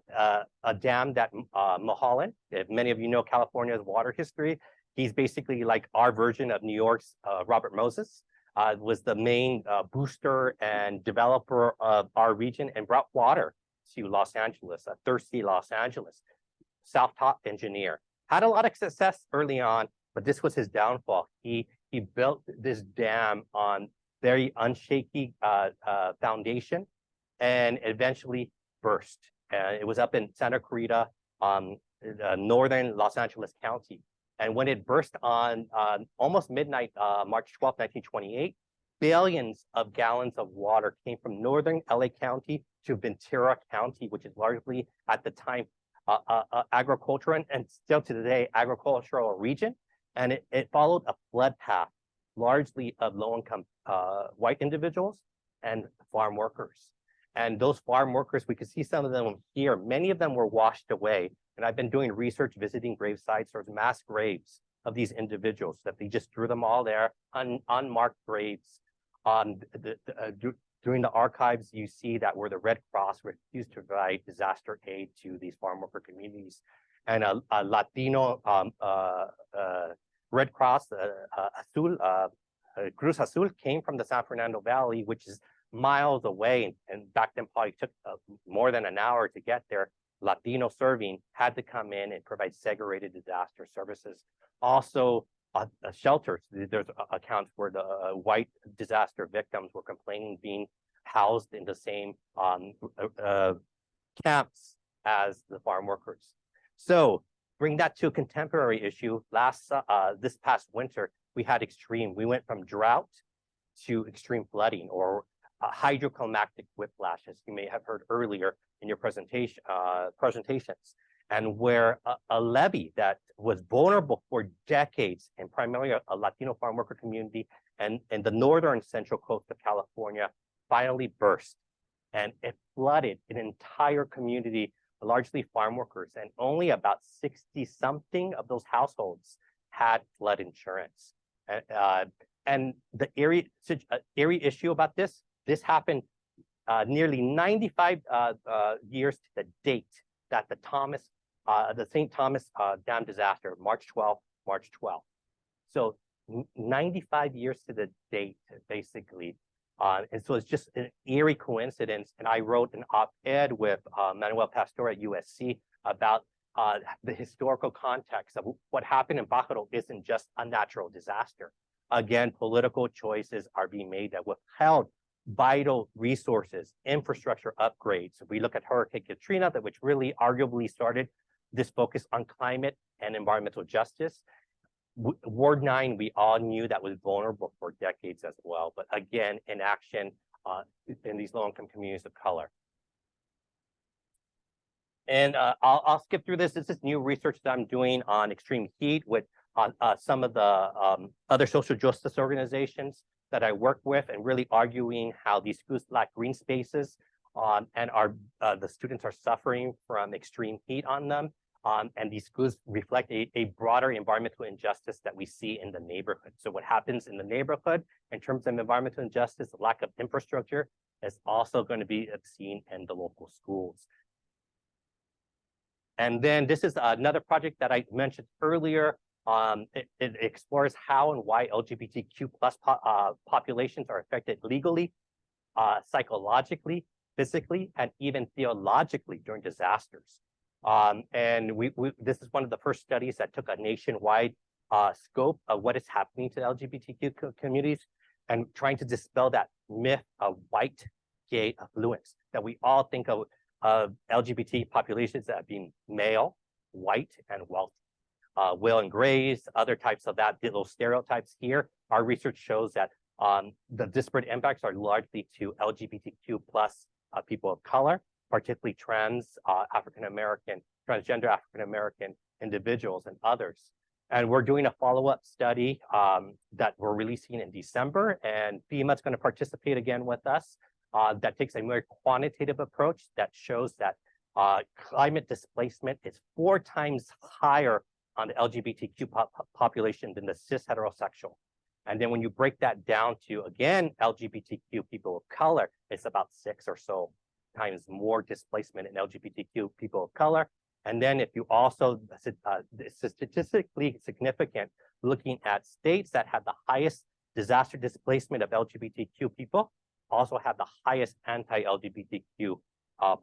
dam that Mulholland, if many of you know California's water history, he's basically like our version of New York's Robert Moses, was the main booster and developer of our region and brought water to Los Angeles, a thirsty Los Angeles. Self-taught engineer, had a lot of success early on, but this was his downfall. He built this dam on very unshaky foundation, and eventually burst. It was up in Santa Clarita, northern Los Angeles County. And when it burst on almost midnight, March 12, 1928, billions of gallons of water came from northern LA County to Ventura County, which is largely at the time agricultural and still to today agricultural region. And it followed a flood path, largely of low-income white individuals and farm workers. And those farm workers, we could see some of them here. Many of them were washed away. And I've been doing research, visiting grave sites. There's mass graves of these individuals that they just threw them all there, unmarked graves. During the archives, you see that where the Red Cross refused to provide disaster aid to these farm worker communities. And a Latino Red Cross, Cruz Azul, came from the San Fernando Valley, which is miles away, and back then probably took more than an hour to get there. Latino serving had to come in and provide segregated disaster services. Also, shelters. There's accounts where the white disaster victims were complaining being housed in the same camps as the farm workers. So bring that to a contemporary issue. This past winter, we had extreme. We went from drought to extreme flooding, or hydroclimactic whiplash, as you may have heard earlier in your presentations, and where a levee that was vulnerable for decades, and primarily a Latino farm worker community and the northern central coast of California, finally burst. And it flooded an entire community, largely farm workers, and only about 60-something of those households had flood insurance. And the eerie issue about this happened nearly 95 years to the date that the St. Thomas Dam disaster, March 12. So 95 years to the date, basically. And so it's just an eerie coincidence. And I wrote an op-ed with Manuel Pastor at USC about the historical context of what happened in Bajaro isn't just a natural disaster. Again, political choices are being made that withheld vital resources, infrastructure upgrades. If we look at Hurricane Katrina, which really arguably started this focus on climate and environmental justice. Ward 9, we all knew that was vulnerable for decades as well, but again, in action in these low-income communities of color. And I'll skip through this. This is new research that I'm doing on extreme heat with some of the other social justice organizations that I work with, and really arguing how these schools lack green spaces and the students are suffering from extreme heat on them. And these schools reflect a broader environmental injustice that we see in the neighborhood. So what happens in the neighborhood in terms of environmental injustice, lack of infrastructure, is also going to be seen in the local schools. And then this is another project that I mentioned earlier. It explores how and why LGBTQ plus populations are affected legally, psychologically, physically, and even theologically during disasters. And this is one of the first studies that took a nationwide scope of what is happening to LGBTQ communities and trying to dispel that myth of white gay affluence that we all think of LGBT populations as being male, white, and wealthy. Will and Grays, other types of that, little stereotypes here. Our research shows that the disparate impacts are largely to LGBTQ plus people of color, particularly trans, African-American, transgender African-American individuals and others. And we're doing a follow-up study that we're releasing in December, and FEMA's going to participate again with us. That takes a more quantitative approach that shows that climate displacement is 4 times higher on the LGBTQ population than the cis heterosexual. And then when you break that down to, again, LGBTQ people of color, it's about 6 or so times more displacement in LGBTQ people of color. And then if you also, statistically significant, looking at states that have the highest disaster displacement of LGBTQ people, also have the highest anti-LGBTQ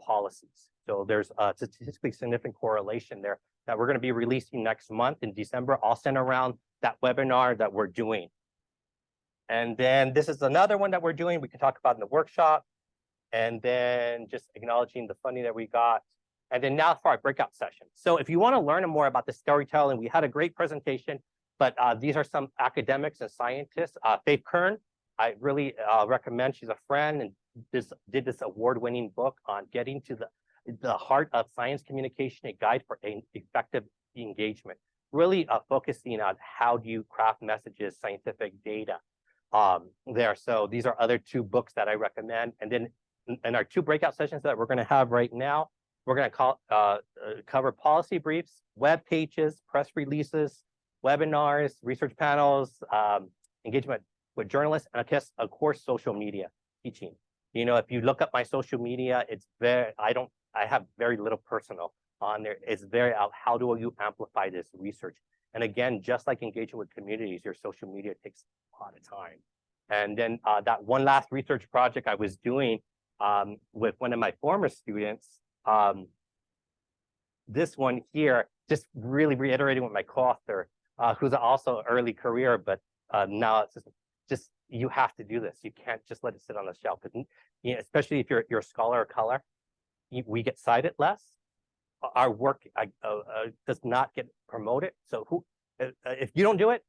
policies. So there's a statistically significant correlation there that we're going to be releasing next month in December. I'll send around that webinar that we're doing. And then this is another one that we're doing. We can talk about in the workshop. And then just acknowledging the funding that we got. And then now for our breakout session. So if you want to learn more about the storytelling, we had a great presentation, but these are some academics and scientists. Faith Kern, I really recommend. She's a friend and did this award-winning book on getting to the heart of science communication, a guide for effective engagement, really focusing on how do you craft messages, scientific data there. So these are other 2 books that I recommend. And then in our 2 breakout sessions that we're going to have right now, we're going to cover policy briefs, web pages, press releases, webinars, research panels, engagement with journalists, and of course, social media teaching. You know, if you look up my social media, it's I have very little personal on there. It's very how do you amplify this research? And again, just like engaging with communities, your social media takes a lot of time. And then that one last research project I was doing with one of my former students, this one here, just really reiterating with my co-author, who's also early career, but now it's just you have to do this. You can't just let it sit on the shelf, because you know, especially if you're a scholar of color, we get cited less. Our work does not get promoted. So if you don't do it,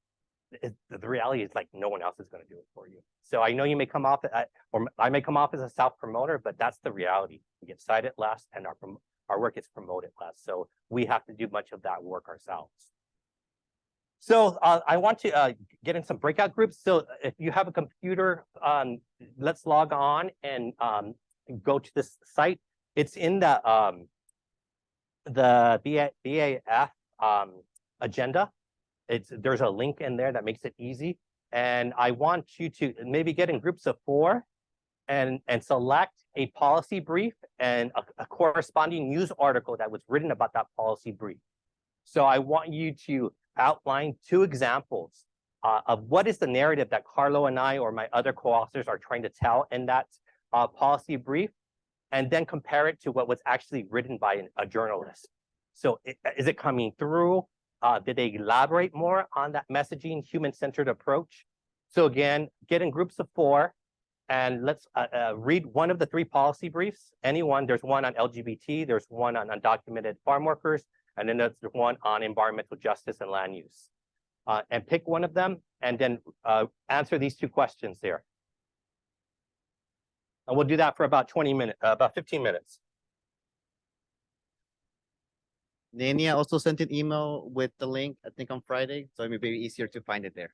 the reality is like no one else is going to do it for you. So I know you may come off, or I may come off as a self-promoter, but that's the reality. We get cited less, and our work gets promoted less. So we have to do much of that work ourselves. So I want to get in some breakout groups. So if you have a computer, let's log on and go to this site. It's in the BAF agenda. There's a link in there that makes it easy. And I want you to maybe get in groups of 4 and select a policy brief and a corresponding news article that was written about that policy brief. So I want you to outline 2 examples of what is the narrative that Carlo and I or my other co-authors are trying to tell in that policy brief, and then compare it to what was actually written by a journalist. So is it coming through? Did they elaborate more on that messaging, human-centered approach? So again, get in groups of 4, and let's read one of the 3 policy briefs. Anyone, there's one on LGBT, there's one on undocumented farm workers, and then there's one on environmental justice and land use. And pick one of them, and then answer these 2 questions there. And we'll do that for about 20 minutes, about 15 minutes. Nania also sent an email with the link, I think on Friday, so it may be easier to find it there.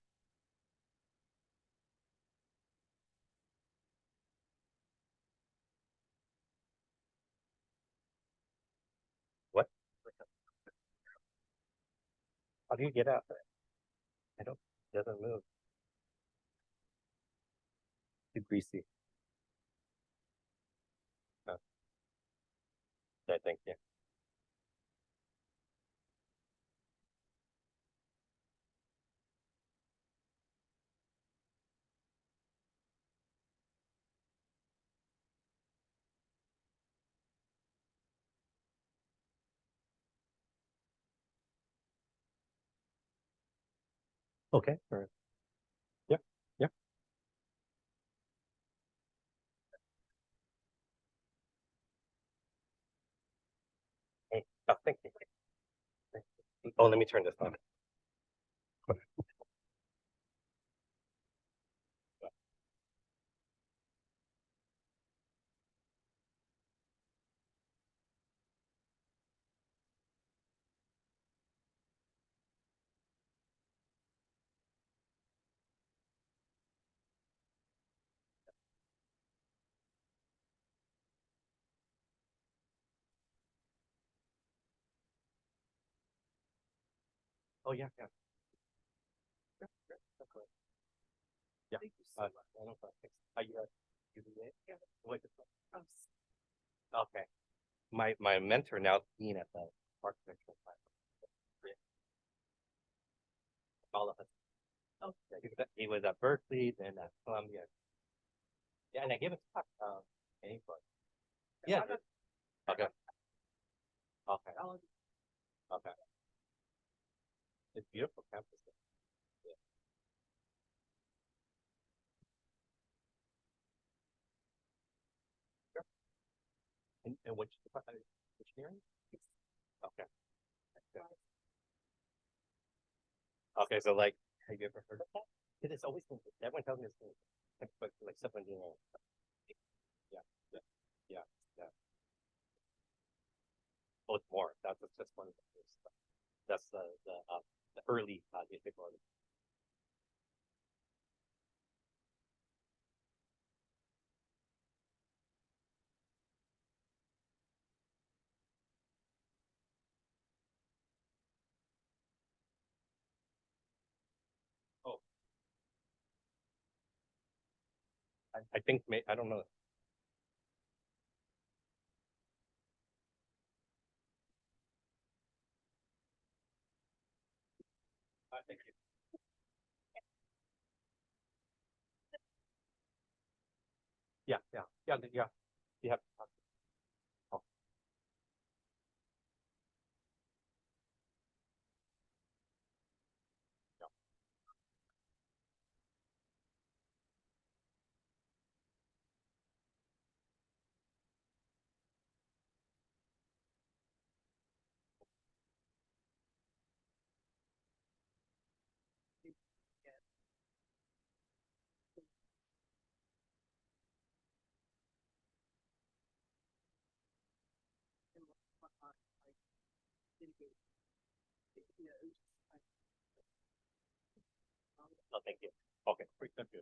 What? How do you get out? I don't, it doesn't move. Too greasy. Oh. Okay, thank you. Okay, all right. Yeah, yeah. Hey, oh, thank you. Oh, let me turn this on. Oh, yeah, yeah. Yeah, okay. Yeah. Thank you so much. No problem. Are you using it? Yeah. Wait, okay. My mentor now being at the architectural class. All of us. Oh, yeah, he was at Berkeley, then at Columbia. Yeah, and I gave a talk. Anybody? Yeah. Okay. Okay. Okay. It's beautiful campus. Yeah. Sure. And which department? Engineering? Okay. Okay. Okay, so like, have you ever heard of that? Because it's always been, everyone tells me it's been, like civil engineering. Yeah, yeah, yeah, yeah. Oh, it's more. That's just one of the first. That's the early district order. Oh, I think I don't know. Thank you. Yeah, yeah, yeah, yeah. You have. Oh, yeah. Oh, thank you. Okay, great, thank you.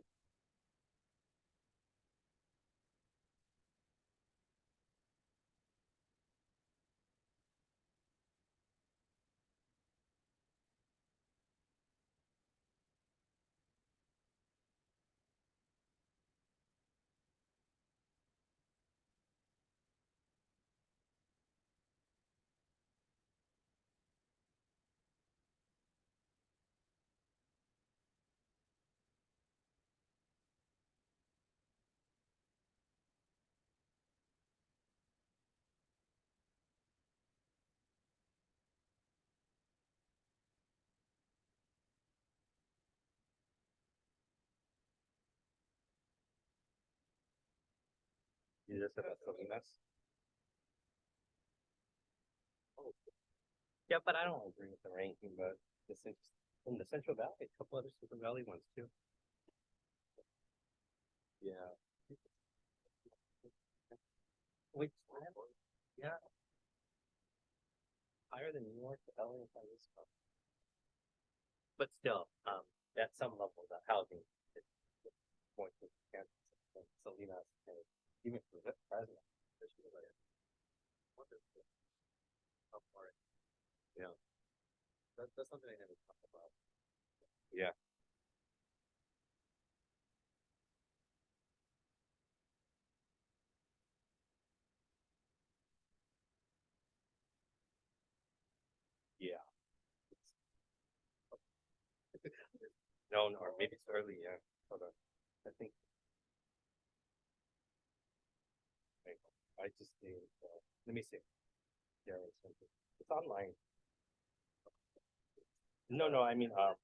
do this at Salinas. Oh, yeah, but I don't agree with the ranking, but in the Central Valley, a couple other Central Valley ones too. Yeah. Wait, yeah, higher than New York, LA, and San Francisco. But still, at some level, the housing is going to Kansas and Salinas, and even for the president, especially like, what is it? How far? Yeah, that's something I never talked about. Yeah. Yeah. No, no, or maybe it's early. Yeah. Hold on. I think I just need. Let me see. Yeah, it's online. No, no, I mean, oh,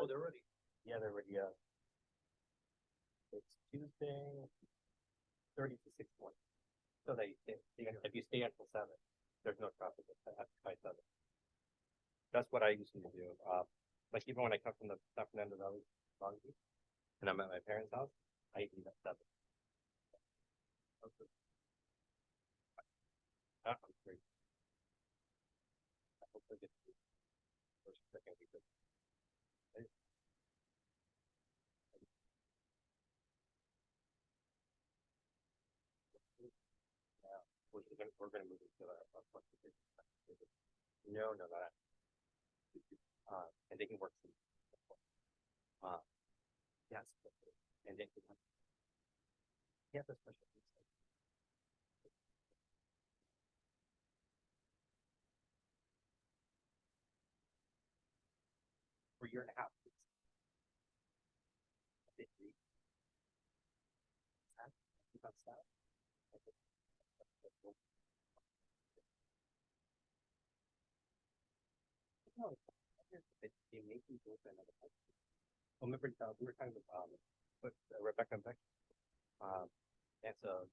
they're ready. Yeah, they're ready. Yeah, it's Tuesday, 30 to 61. So if you stay until 7, there's no traffic by 7. That's what I usually do. Like even when I come from the San Fernando Valley, Long Beach, and I'm at my parents' house, I leave at 7. Okay. I'm great. I hope I get to first, second week. Yeah, we're gonna move into no, no, not. And they can work from. Uh, yes, and they can. Yeah, that's special. For a year and a half. No, they make you go to another country. Oh, remember, we were talking about with Rebecca Beck. Um, and so,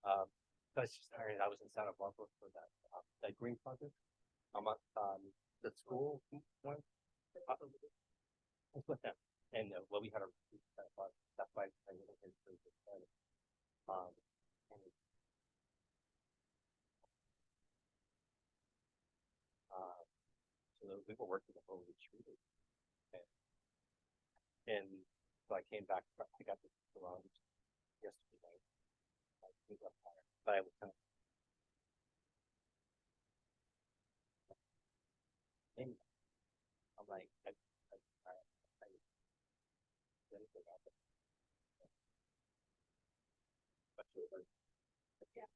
um, that's just, I was in Santa Barbara for that green project. I'm at the school one. It's with them, and well, we had a that fight. Um, and, uh, so we were working the whole retreat, and, and so I came back. I got this around yesterday night. I got tired, but I was kind of. And I'm like, I anything out there. But yeah.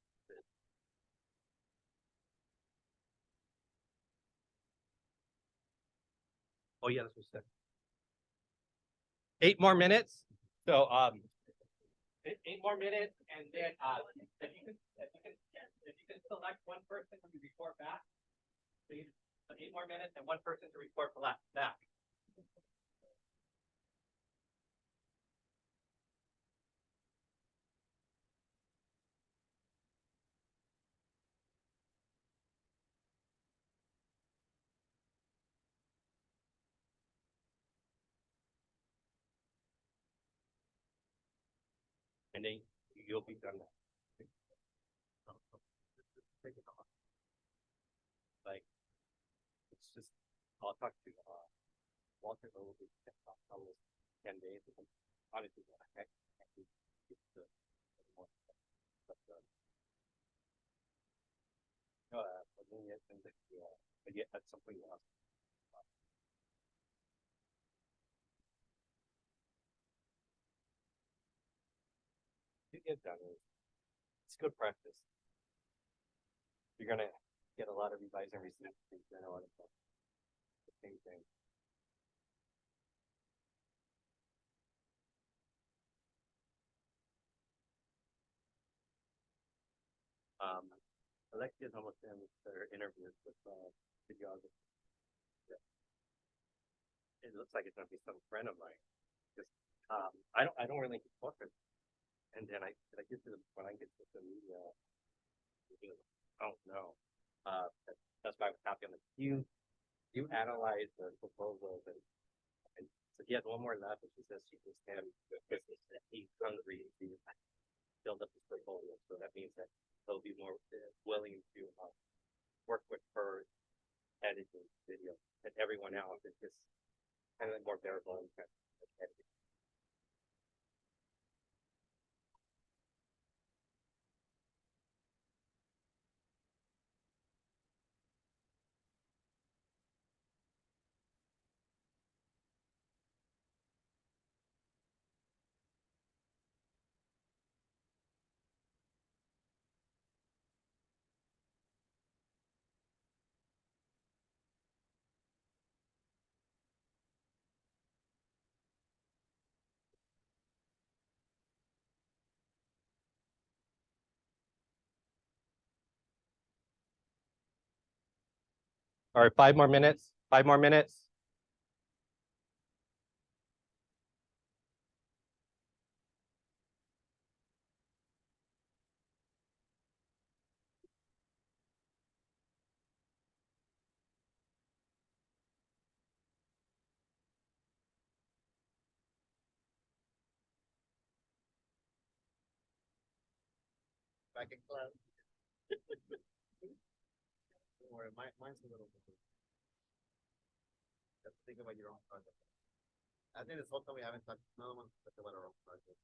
Oh yeah, that's what said. 8 more minutes. So eight more minutes, and then if you can select one person to report back, please. So 8 more minutes and one person to report back. And then you'll be done. Like it's just I'll talk to Walter a little bit almost 10 days. Honestly, I it's the more but but then yet and but yet at some point else. You get done. It's good practice. You're gonna get a lot of revising receipts. You know, the same thing. Um, Alexia is almost done with their interviews with videography. It looks like it's gonna be some friend of mine. Because I don't really talk to. And then I get to the when I get to the media, oh no. That's why I was happy on the you analyze the proposals and so he has one more left and she says she can stand because he's hungry to build up his portfolio. So that means that he'll be more willing to work with her editing video and everyone else is just kind of more variable in editing. All right, 5 more minutes. 5 more minutes. Back in class. Don't worry, mine's a little bit. Just think about your own project. I think this whole time we haven't talked, none of us talked about our own project.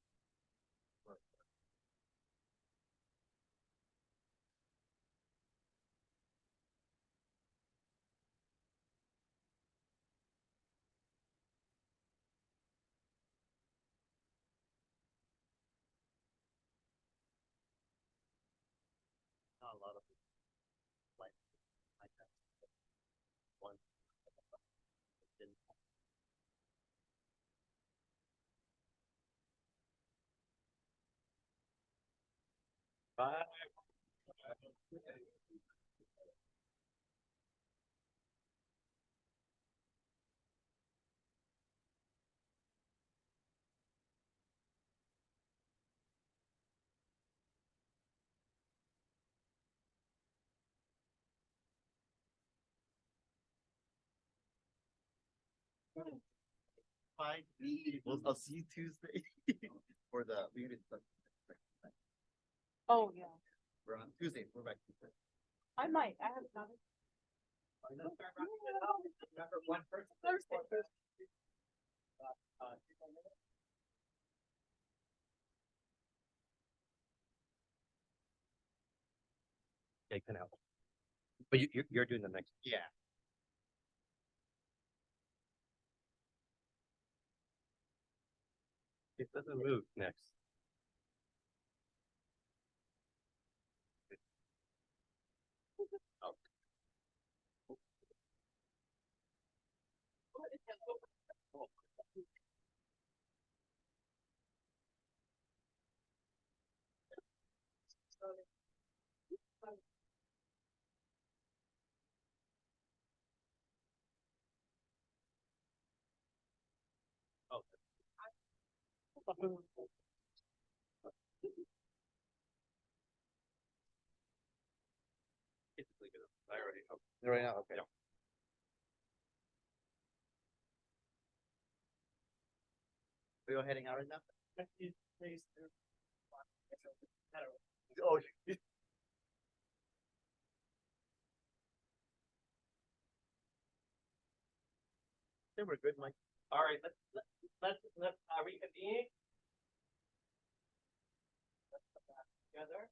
Not a lot of people like that. One didn't. Five. Fine. I'll see you Tuesday for the we need to. Oh, yeah. We're on Tuesday. We're back Tuesday. I might. I have another. Remember one person. Thursday. Taken out. But you're doing the next. Yeah. It doesn't move next. Oh. Oh. Basically good. I already know. Right now, okay. Yeah. Are you heading out right now? Oh, They were good, Mike. all right. Let's reconvene. Together.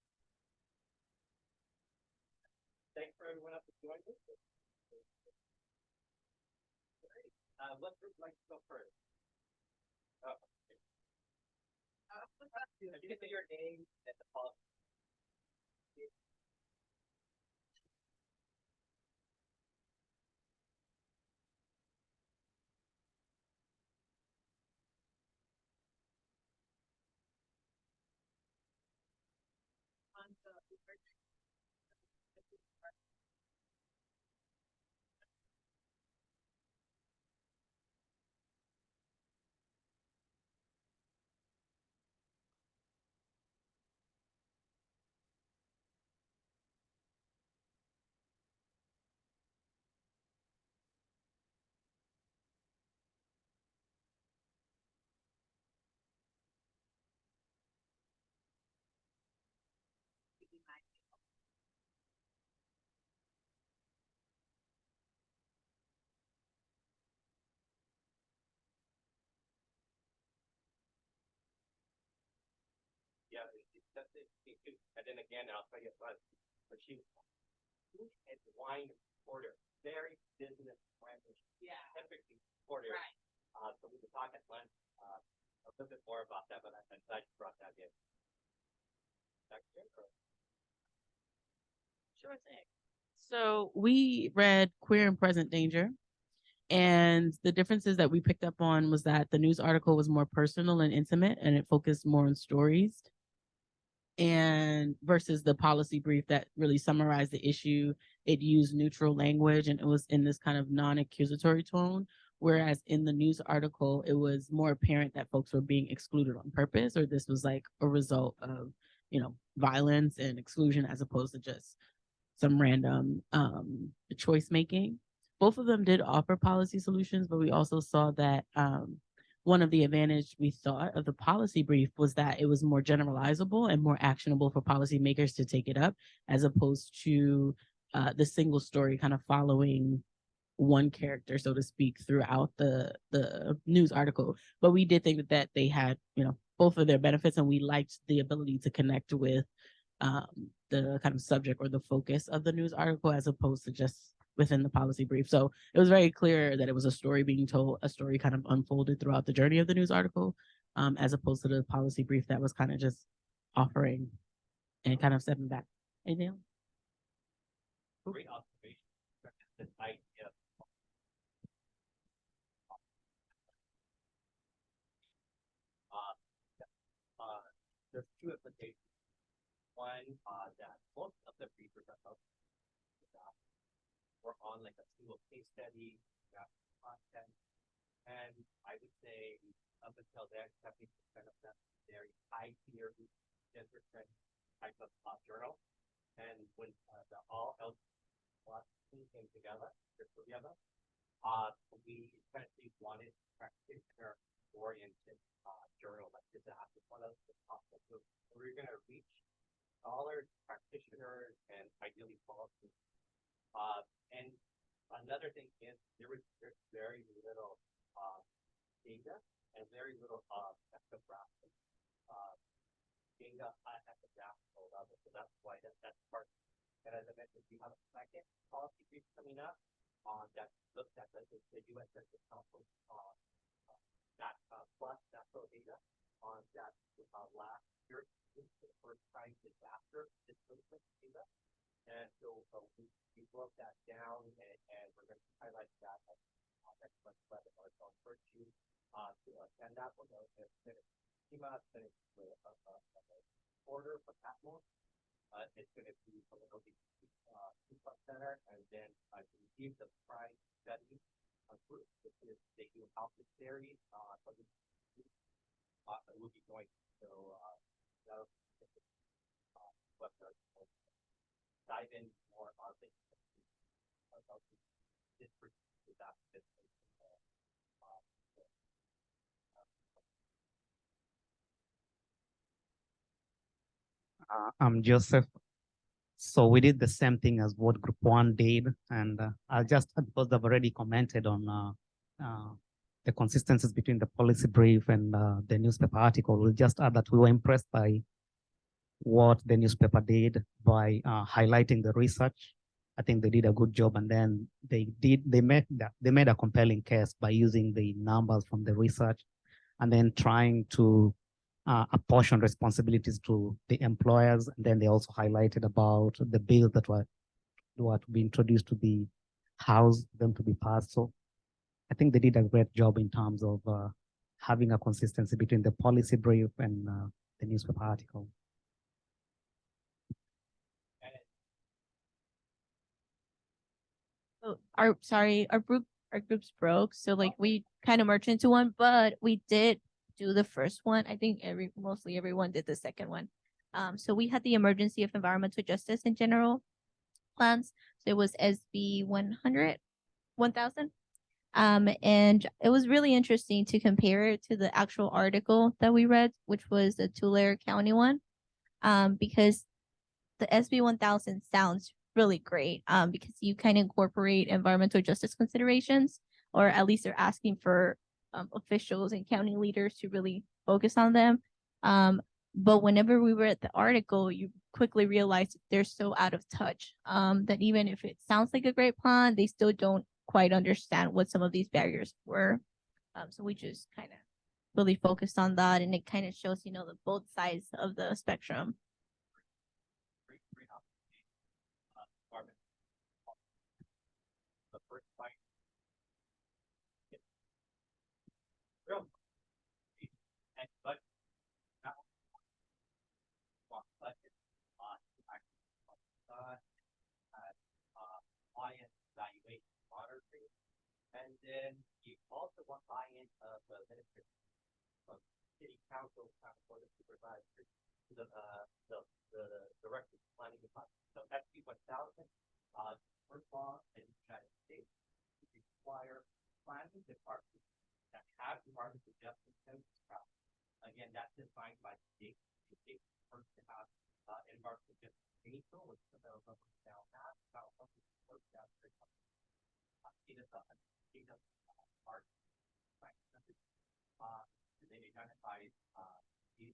Thanks for everyone else for joining us. What group like to go first? If you can say your name and the policy. That's it. And then again, I'll tell you what, but she food and wine reporter, very business friendly. Yeah. Typically reporter. Right. So we could talk at lunch, a little bit more about that, but I'm glad you brought that in. Sure thing. So we read Queer and Present Danger. And the differences that we picked up on was that the news article was more personal and intimate, and it focused more on stories. And versus the policy brief that really summarized the issue, it used neutral language and it was in this kind of non-accusatory tone. Whereas in the news article, it was more apparent that folks were being excluded on purpose, or this was like a result of, violence and exclusion as opposed to just some random choice making. Both of them did offer policy solutions, but we also saw that one of the advantage we thought of the policy brief was that it was more generalizable and more actionable for policymakers to take it up, as opposed to the single story kind of following one character, so to speak, throughout the news article. But we did think that they had, both of their benefits, and we liked the ability to connect with the kind of subject or the focus of the news article as opposed to just within the policy brief. So it was very clear that it was a story being told, a story kind of unfolded throughout the journey of the news article, as opposed to the policy brief that was kind of just offering and kind of stepping back. Anything else? Great observation. This idea. There's two implications. One, that most of the briefers are we're on like a single case study, content, and I would say up until then, 70% of them very high tier, 10% type of journal, and when the all else came together, we essentially wanted practitioner oriented journal like disaster one of the possible. So we're going to reach scholars, practitioners, and ideally policy. And another thing is there's very little data and very little ethnographic data at the national level. So that's why that's part. And as I mentioned, we have a second policy brief coming up that looks at the U.S. Census Council that plus national data on that last year first time disaster displacement data. And so we broke that down and we're going to highlight that next month's webinar. So I'll encourage you to attend that one. It's going to team up and it's a order for that one. It's going to be from the Center, and then I received the prize study group, which is they do alpha series. We'll be going so that'll dive in more on this I'm Joseph. So we did the same thing as what Group 1 did, and I'll just, because I've already commented on the consistencies between the policy brief and the newspaper article, we'll just add that we were impressed by what the newspaper did by highlighting the research. I think they did a good job, and then they made a compelling case by using the numbers from the research, and then trying to apportion responsibilities to the employers. And then they also highlighted about the bills that were to be introduced to the House, them to be passed. So I think they did a great job in terms of having a consistency between the policy brief and the newspaper article. Oh, our groups broke, so like we kind of merged into one, but we did do the first one. I think mostly everyone did the second one. So we had the Emergency of Environmental Justice and General Plans. So it was SB 1000. And it was really interesting to compare it to the actual article that we read, which was the Tulare County one. Because the SB 1000 sounds really great, because you kind of incorporate environmental justice considerations, or at least they're asking for officials and county leaders to really focus on them. But whenever we read the article, you quickly realize they're so out of touch, that even if it sounds like a great plan, they still don't quite understand what some of these barriers were. So we just kind of really focused on that, and it kind of shows, the both sides of the spectrum. Department. The first fight. Real. And but now, budget audience evaluation monitoring, and then you also want buy-in of the minister from city council, board of supervisors, to the director of planning department. So SB 1000, first law in the United States require planning department that have department of justice and spouse. Again, that's defined by state. The state first to have environmental justice council, which is available now. About something works out very well. It does part. They identify these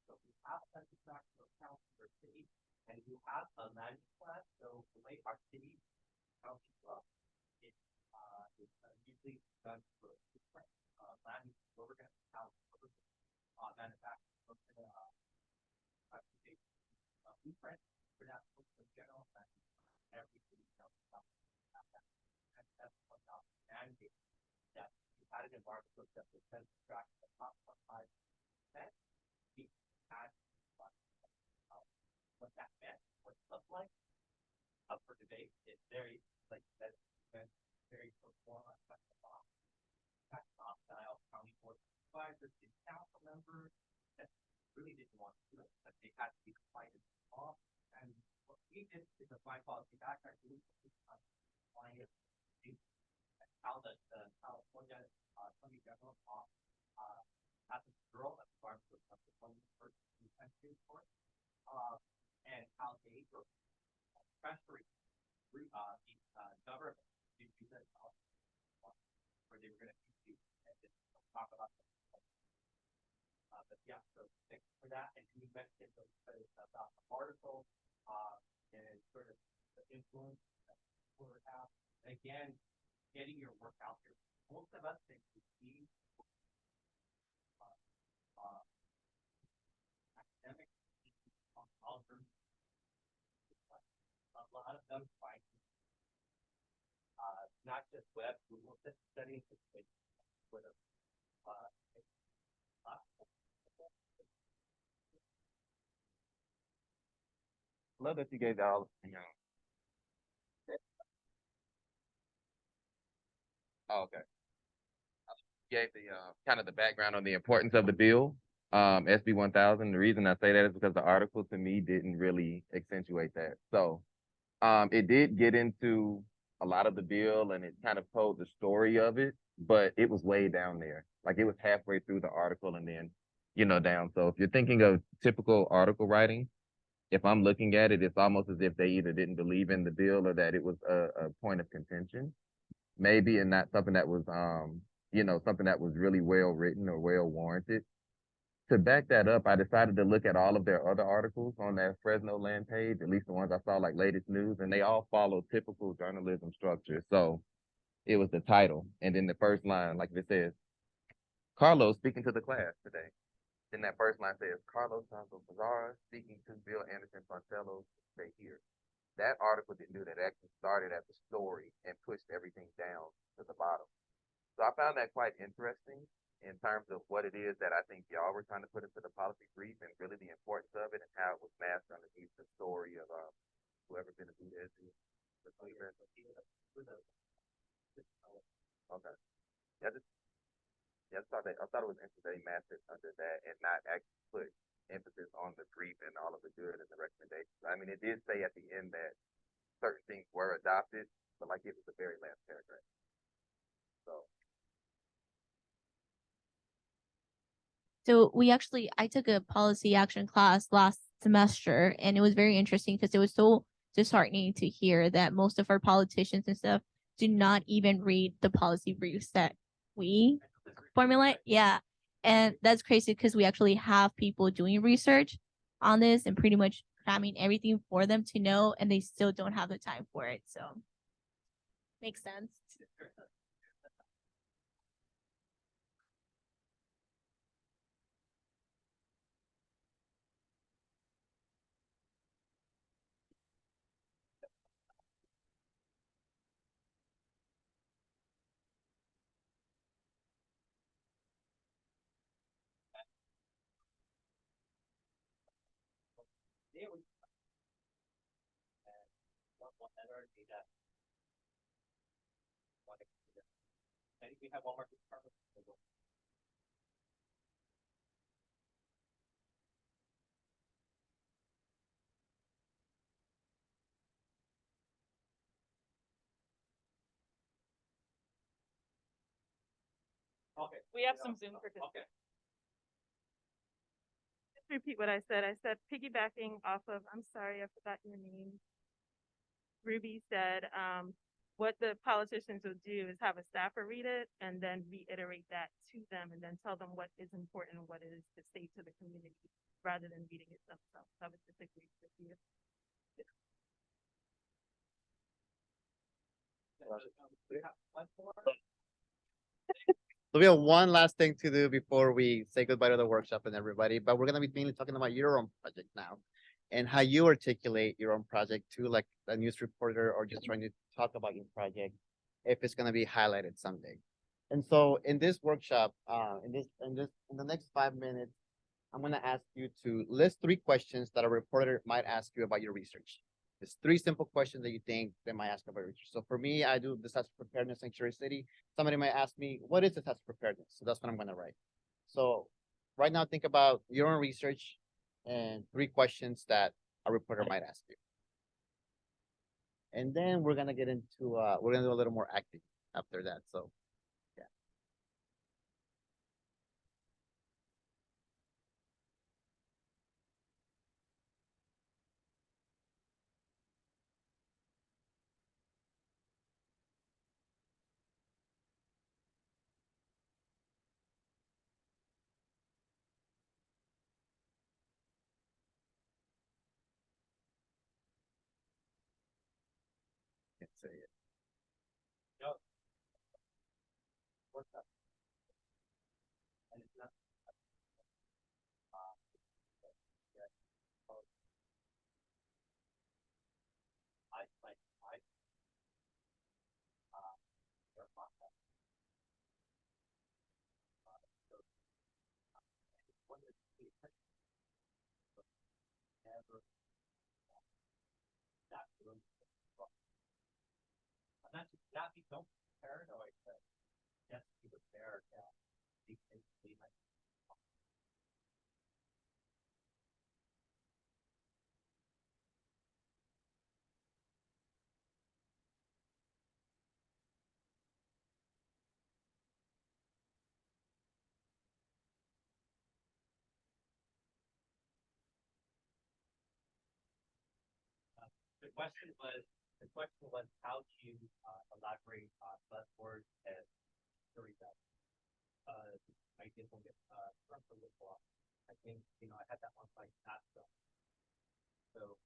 so we have a census tract for county or city, and you have a land plan. So the way our city county it is usually done for different land where we're going to have manufacturing blueprint for that in general. Every city county and that's what mandate that you had an environmental justice census tract the top 5%. We had what that meant, what it looked like, up for debate. It's very, like that, very performance style county board supervisors, city council members that really didn't want to do it, but they had to be compliant with the law. And what we did is apply policy back our compliant how the California Attorney General has a girl as part of the first country court, and how they were pressuring the government to do that, where they were going to teach you and talk about that. But yeah, so thanks for that. And you mentioned about the article and sort of the influence that people have. Again, getting your work out there. Most of us think we see academic a lot of them find not just web, Google studying, Twitter. Love that you gave all, Oh, okay. Gave the kind of the background on the importance of the bill, SB 1000. The reason I say that is because the article to me didn't really accentuate that. So, it did get into a lot of the bill and it kind of told the story of it, but it was way down there. Like it was halfway through the article and then, down. So if you're thinking of typical article writing, if I'm looking at it, it's almost as if they either didn't believe in the bill or that it was a point of contention, maybe, and not something that was, something that was really well written or well warranted. To back that up, I decided to look at all of their other articles on their Fresno land page, at least the ones I saw like latest news, and they all follow typical journalism structure. So it was the title, and then the first line, like it says, Carlo speaking to the class today. Then that first line says, Carlo Pizarro speaking to Bill Anderson Poncello stay here. That article didn't do that. It actually started at the story and pushed everything down to the bottom. So I found that quite interesting in terms of what it is that I think y'all were trying to put into the policy brief and really the importance of it and how it was masked underneath the story of whoever been a leader. Okay. I thought it was interesting they masked it under that and not actually put emphasis on the brief and all of the good and the recommendations. I mean, it did say at the end that certain things were adopted, but like it was the very last paragraph. So I took a policy action class last semester, and it was very interesting because it was so disheartening to hear that most of our politicians and stuff do not even read the policy briefs that we formulate. Yeah. And that's crazy because we actually have people doing research on this and pretty much cramming everything for them to know, and they still don't have the time for it. So makes sense. I think we have one more. Okay. We have some Zoom participants. Okay. Just repeat what I said. I said piggybacking off of, I'm sorry, I forgot your name. Ruby said, what the politicians will do is have a staffer read it and then reiterate that to them and then tell them what is important and what it is to say to the community rather than reading it themselves. I would just agree with you. So we have one last thing to do before we say goodbye to the workshop and everybody, but we're gonna be mainly talking about your own project now and how you articulate your own project to like a news reporter or just trying to talk about your project if it's gonna be highlighted someday. And so in this workshop, in the next 5 minutes, I'm gonna ask you to list 3 questions that a reporter might ask you about your research. It's 3 simple questions that you think they might ask about your research. So for me, I do disaster preparedness in city. Somebody might ask me, what is disaster preparedness? So that's what I'm gonna write. So right now, think about your own research and 3 questions that a reporter might ask you. And then we're gonna get into, we're gonna do a little more acting after that, so. Can't say it. Not be so paranoid, but just be prepared. The question was how to elaborate buzzwords and stories that ideas will get comfortable with. I think I had that one like that stuff. So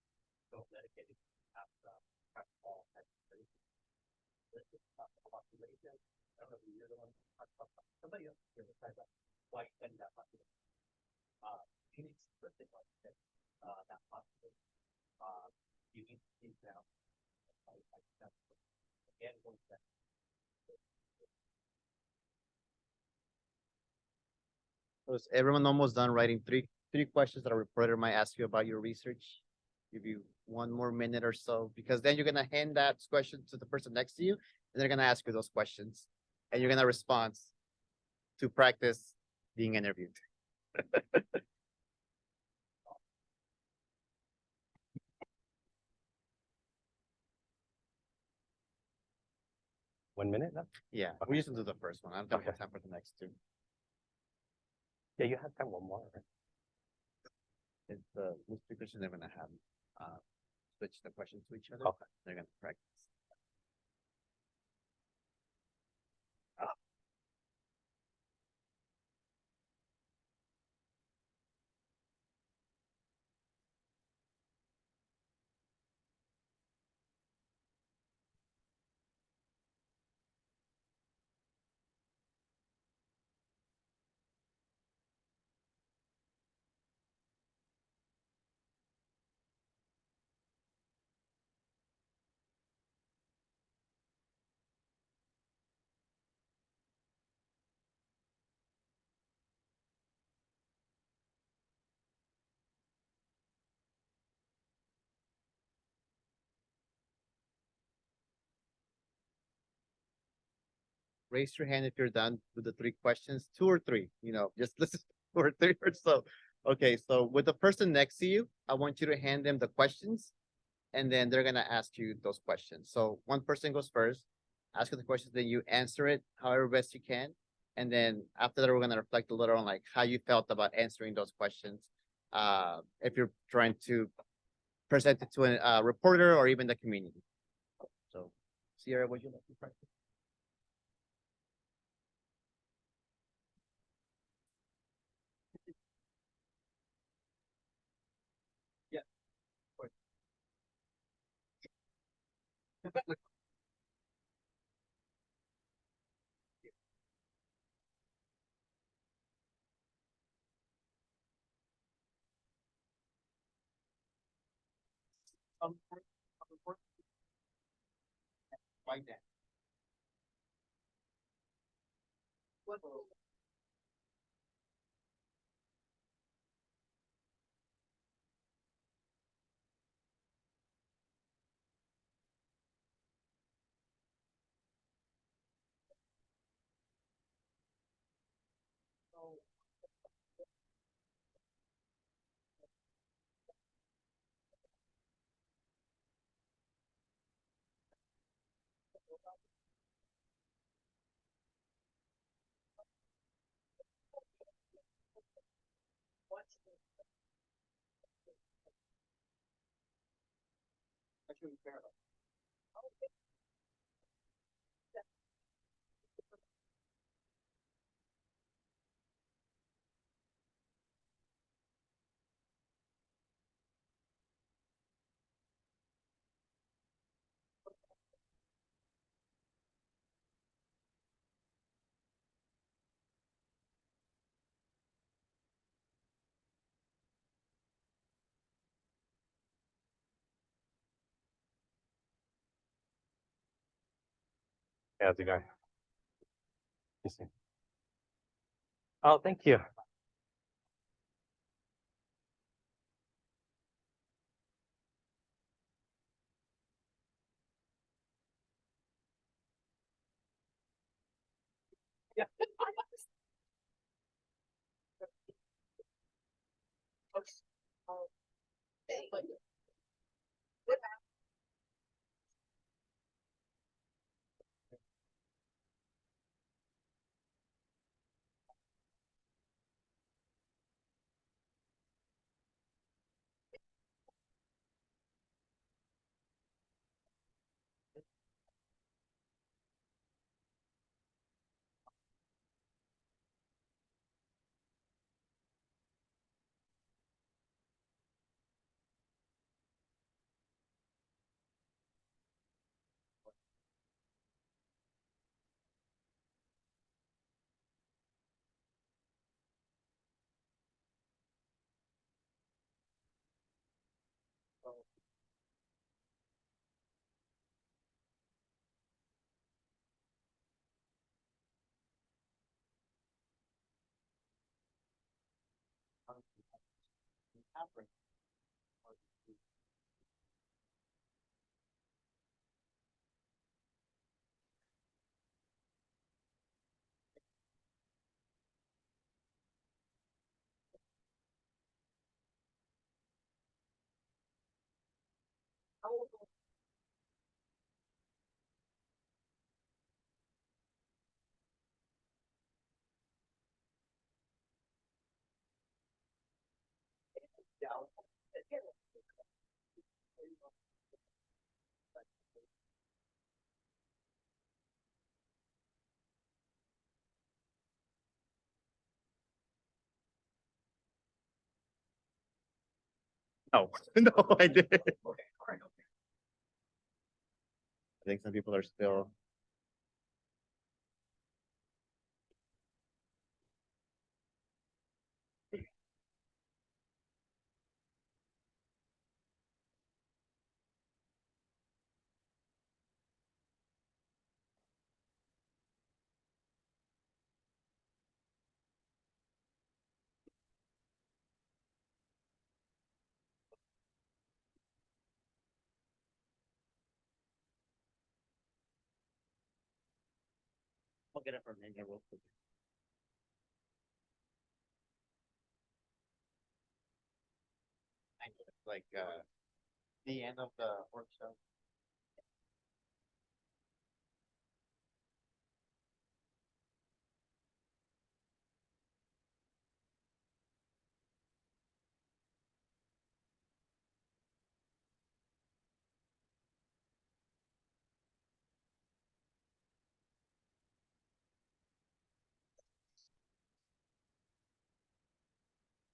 don't let it get into past all types of things. Let's just talk about population. I don't know if you're the one talk about somebody else here besides that. Why you study that population? You need specific like that population. You need to see now. Again, going back. Was everyone almost done writing 3 questions that a reporter might ask you about your research? Give you 1 more minute or so, because then you're gonna hand that question to the person next to you, and they're gonna ask you those questions, and you're gonna respond to practice being interviewed. 1 minute now? Yeah, we used to do the first one. I don't have time for the next 2. Yeah, you have time one more. Right? It's the two questions they're gonna have switch the questions to each other. Okay. They're gonna practice. raise your hand if you're done with the three questions, two or three, just listen two or three or so. Okay, so with the person next to you, I want you to hand them the questions and then they're gonna ask you those questions. So one person goes first, ask you the questions, then you answer it however best you can. And then after that, we're gonna reflect a little on like how you felt about answering those questions. If you're trying to present it to a reporter or even the community. So, Sierra, would you like to practice? Yeah. Why that? How's it going? Oh, thank you. Yeah. No, no, I didn't. I think some people are still. I'll get it from Ninja real quick. Like the end of the workshop.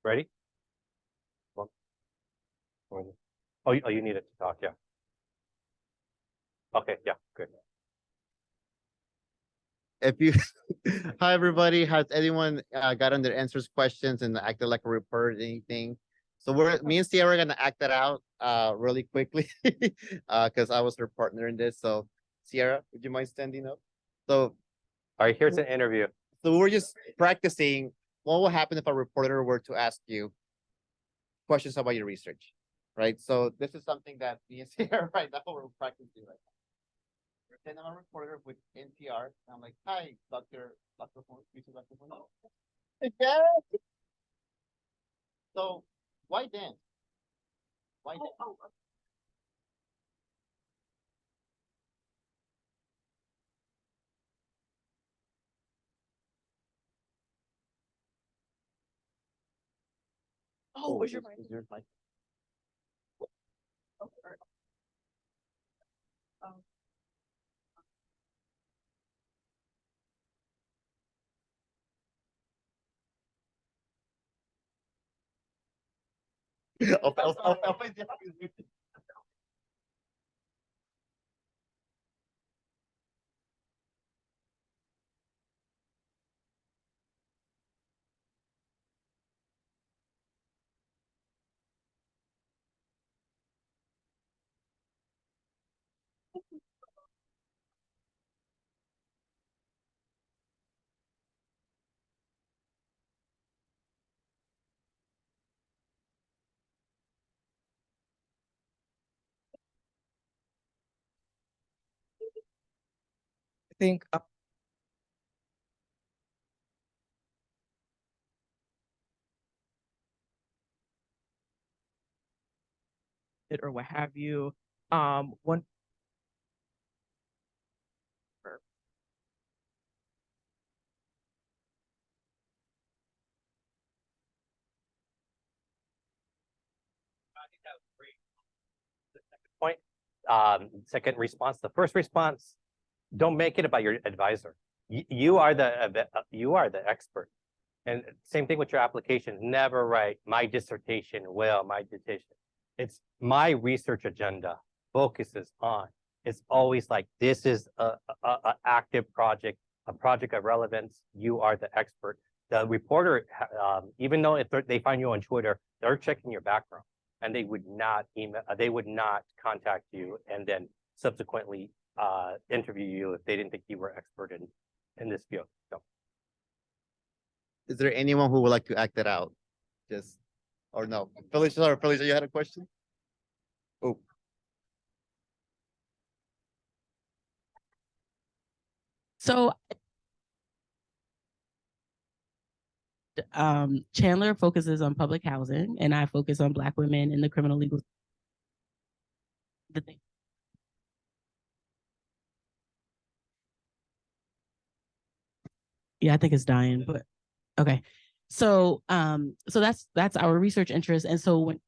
Ready? One. Oh, you needed to talk, yeah. Okay, yeah, good. If you, hi everybody, has anyone gotten their answers questions and acted like a reporter or anything? So me and Sierra are gonna act that out really quickly because I was her partner in this. So Sierra, would you mind standing up? So All right, here's an interview. so we're just practicing what will happen if a reporter were to ask you questions about your research, right? So this is something that me and Sierra right now we're practicing right now. Pretend I'm a reporter with NPR. And I'm like, hi, Dr. Horn, Dr. Horn. Yeah. So why then? Why then? Oh, where's your mic? Is your mic? I'll find the think it or what have you. One Point. Second response, the first response, don't make it about your advisor. You are the expert. And same thing with your application. Never write my dissertation will, my dissertation. It's my research agenda focuses on. It's always like this is a active project, a project of relevance. You are the expert. The reporter, even though if they find you on Twitter, they're checking your background, and they would not email, they would not contact you, and then subsequently interview you if they didn't think you were expert in this field. So. Is there anyone who would like to act that out? Just or no? Felicia, you had a question? Oh, So Chandler focuses on public housing and I focus on Black women in the criminal legal. The thing. Yeah, I think it's dying, but okay. So so that's our research interest. And so when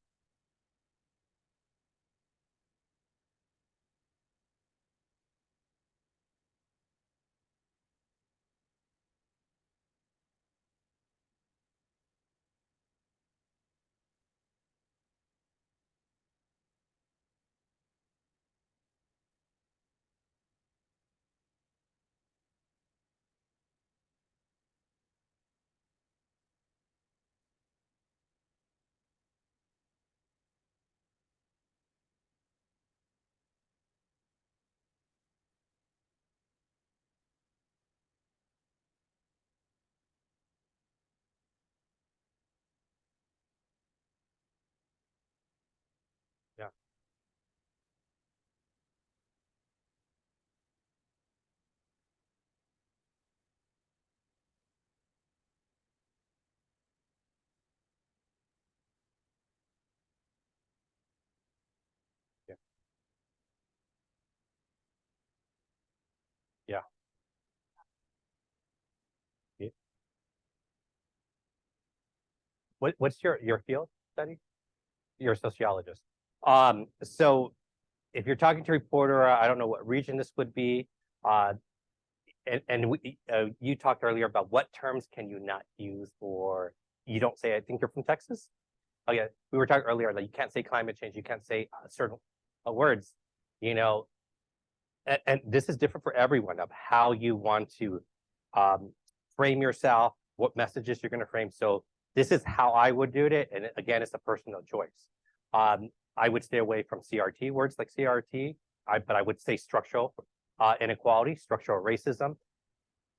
what's your field study? You're a sociologist. So if you're talking to a reporter, I don't know what region this would be. You talked earlier about what terms can you not use, or you don't say. I think you're from Texas. Oh yeah, we were talking earlier that you can't say climate change. You can't say certain words. You know, and this is different for everyone of how you want to frame yourself, what messages you're going to frame. So this is how I would do it, and again, it's a personal choice. I would stay away from CRT words like CRT, but I would say structural inequality, structural racism,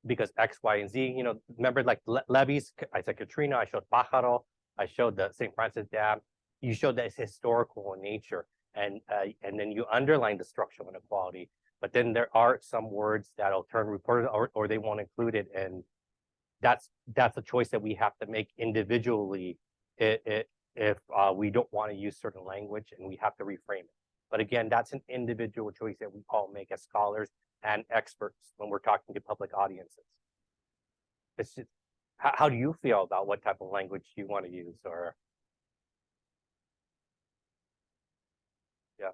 because X, Y, and Z. You know, remember like levees? I said Katrina. I showed Pajaro. I showed the St. Francis Dam. You showed that it's historical in nature, and then you underline the structural inequality. But then there are some words that'll turn reported or they won't include it, and that's a choice that we have to make individually if we don't want to use certain language, and we have to reframe it. But again, that's an individual choice that we all make as scholars and experts when we're talking to public audiences. It's just, how do you feel about what type of language you want to use, or? Yeah.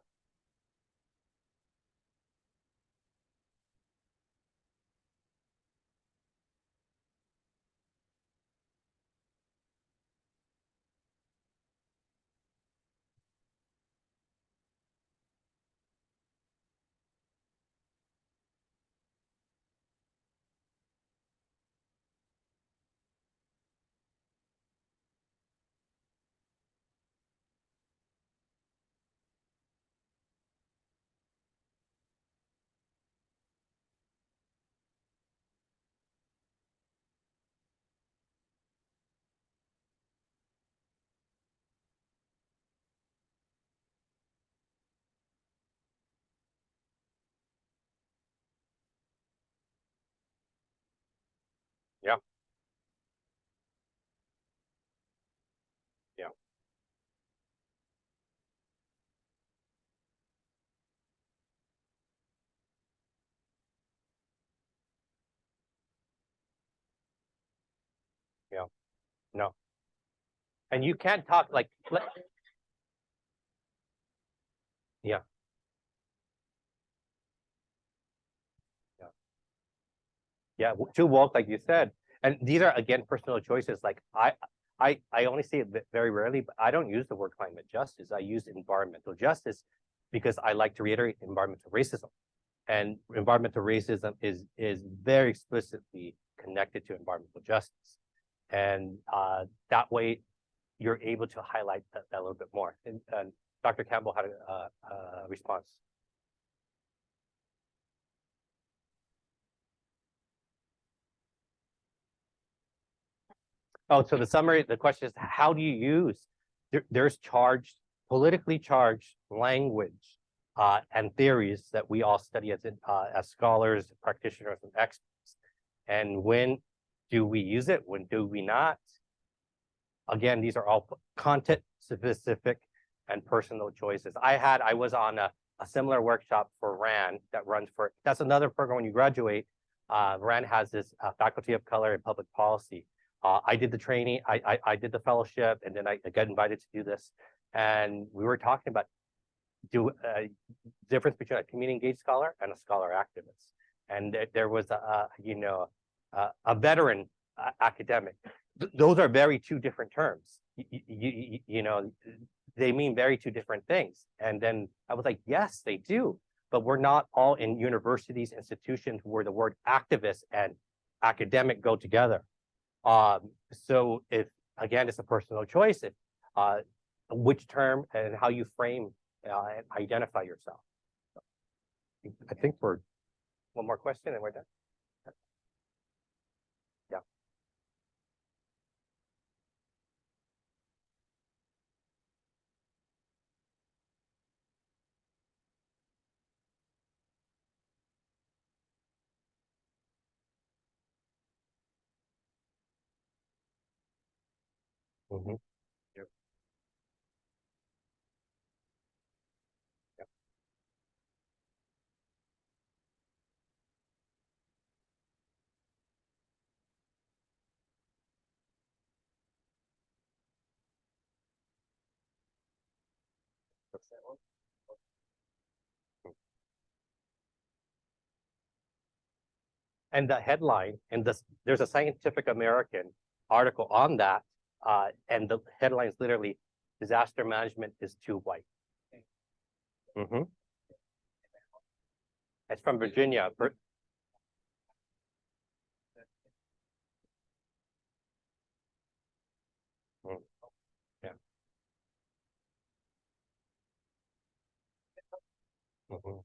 Yeah. Yeah. Yeah. No. And you can't talk like, yeah. Yeah. Yeah, too woke, like you said. And these are again personal choices. Like I only see it very rarely, but I don't use the word climate justice. I use environmental justice because I like to reiterate environmental racism. And environmental racism is very explicitly connected to environmental justice. And that way you're able to highlight that a little bit more. And Dr. Campbell had a response. Oh, so the summary, the question is, how do you use, there's charged, politically charged language and theories that we all study as scholars, practitioners, and experts. And when do we use it? When do we not? Again, these are all content specific and personal choices. I was on a similar workshop for RAN that runs for, that's another program when you graduate. RAN has this Faculty of Color in Public Policy. I did the training, I did the fellowship, and then I got invited to do this. And we were talking about difference between a community engaged scholar and a scholar activist. And there was a veteran academic. Those are very two different terms. You know, they mean very two different things. And then I was like, yes, they do. But we're not all in universities, institutions where the word activist and academic go together. So if, again, it's a personal choice, if, which term and how you frame and identify yourself. I think we're, one more question and we're done. Yeah. Mhm. Yep. Yep. And the headline, and there's a Scientific American article on that, and the headline is literally "Disaster Management is Too White." Mm-hmm. It's from Virginia. Mm, yeah. Mhm.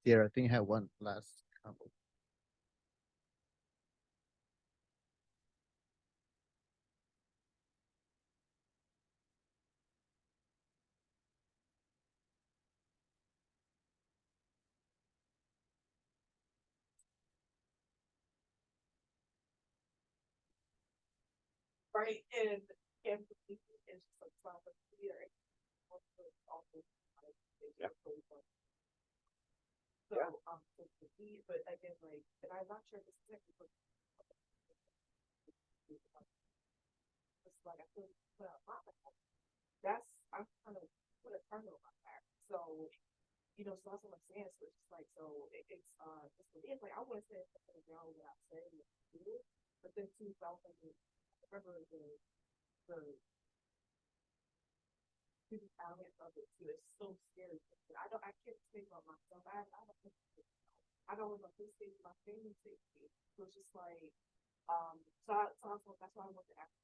Yeah, I think I have one last comment. Right, and empathy is just like part of theater. Also, Yeah. So, Yeah. so to me, but again, like, and I'm not sure if this is technically. It's like I feel that's I'm kind of put a kernel on that. So, so that's what I'm saying. So it's just like it's for me, it's like I want to say something around what I say, but then too, I was like, I remember the physicality of it too. It's so scary. I can't think about myself. I don't want to say my family safety. So it's just like, that's why I want to ask.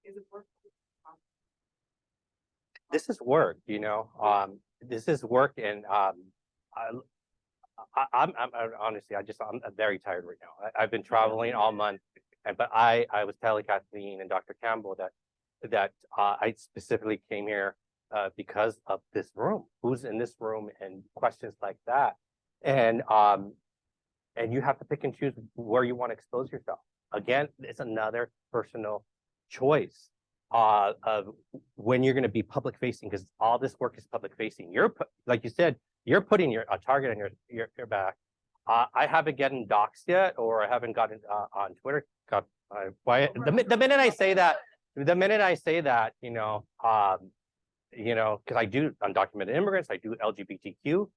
Is it worth it? This is work, this is work, and I'm honestly, I'm very tired right now. I've been traveling all month, but I was telling Kathleen and Dr. Campbell that I specifically came here because of this room. Who's in this room and questions like that, and you have to pick and choose where you want to expose yourself. Again, it's another personal choice of when you're going to be public facing, because all this work is public facing. Like you said, you're putting a target on your back. I haven't gotten doxxed yet, or I haven't gotten on Twitter. The minute I say that, because I do undocumented immigrants, I do LGBTQ,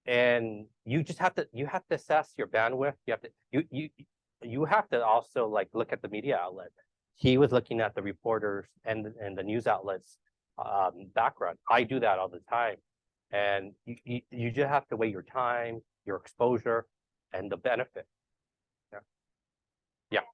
and you have to assess your bandwidth. You have to also like look at the media outlet. He was looking at the reporters and the news outlets background. I do that all the time, and you just have to weigh your time, your exposure, and the benefit. Yeah. Yeah.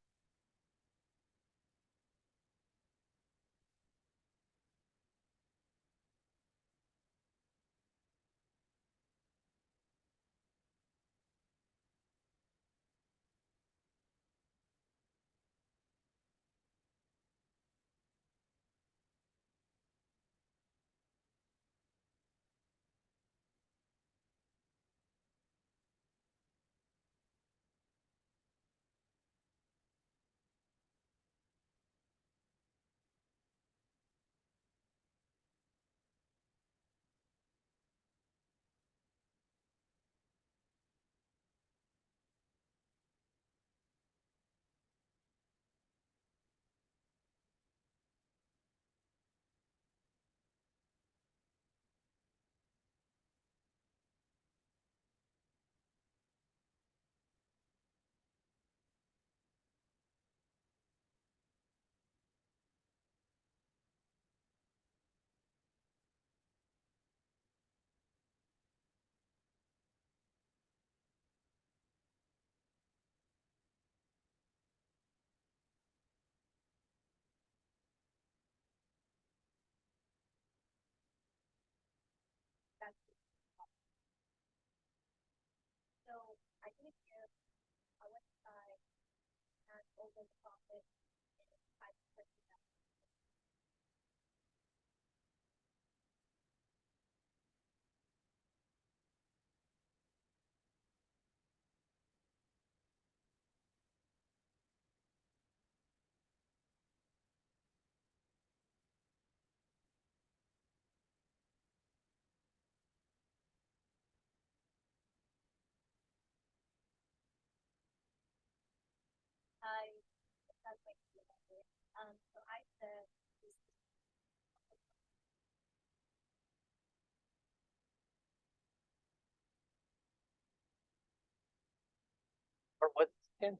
So I said. Or what's in?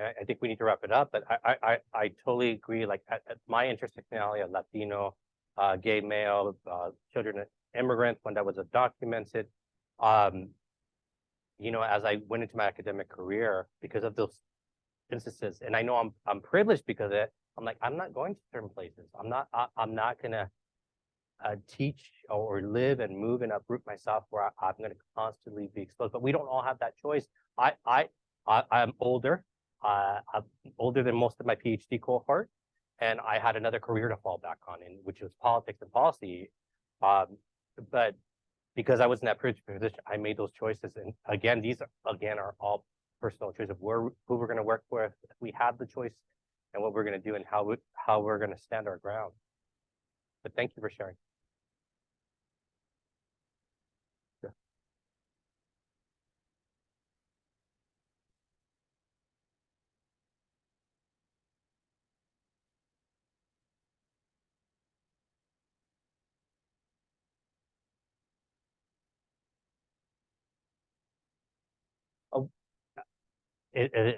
I think we need to wrap it up, but I totally agree. Like at my intersectionality of Latino, gay male, children of immigrants, when that was documented, um, as I went into my academic career because of those instances, and I know I'm privileged because of it. I'm like, I'm not going to certain places. I'm not gonna teach or live and move and uproot myself where I'm going to constantly be exposed. But we don't all have that choice. I'm older. I'm older than most of my PhD cohort, and I had another career to fall back on, which was politics and policy. But because I was in that privileged position, I made those choices. And again, these are all personal choices of who we're going to work with. We have the choice, and what we're going to do, and how we're going to stand our ground. But thank you for sharing. Oh,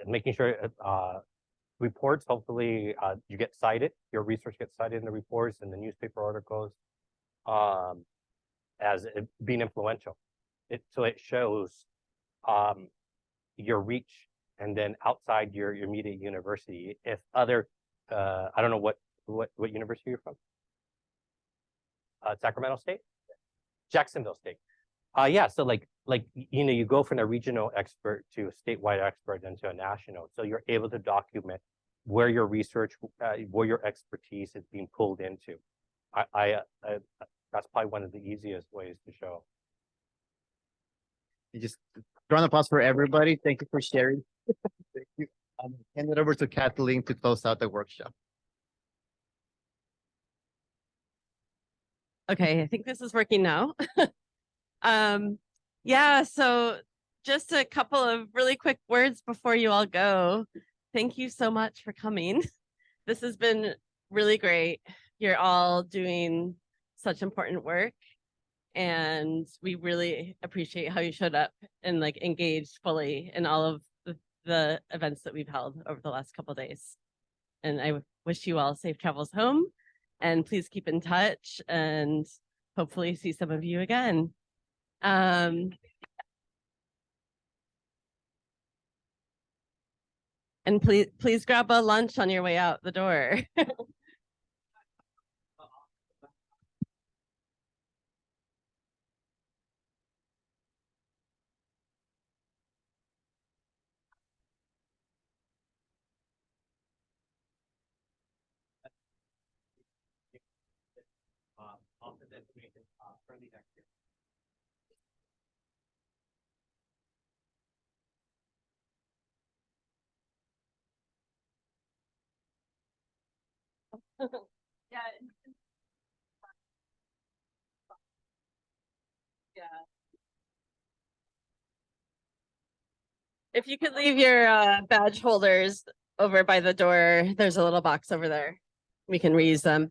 making sure reports, hopefully you get cited, your research gets cited in the reports and the newspaper articles um, as being influential. So it shows your reach and then outside your immediate university, if other, I don't know what university you're from? Sacramento State? Jacksonville State. Yeah, so you know, you go from a regional expert to a statewide expert then to a national. So you're able to document where your research, where your expertise is being pulled into. That's probably one of the easiest ways to show. You just round of applause for everybody. Thank you for sharing. Thank you. Hand it over to Kathleen to close out the workshop. Okay, I think this is working now. Yeah, so just a couple of really quick words before you all go. Thank you so much for coming. This has been really great. You're all doing such important work, and we really appreciate how you showed up and like engaged fully in all of the events that we've held over the last couple of days. And I wish you all safe travels home, and please keep in touch and hopefully see some of you again. And please grab a lunch on your way out the door. Yeah. Yeah. If you could leave your badge holders over by the door, there's a little box over there. We can reuse them.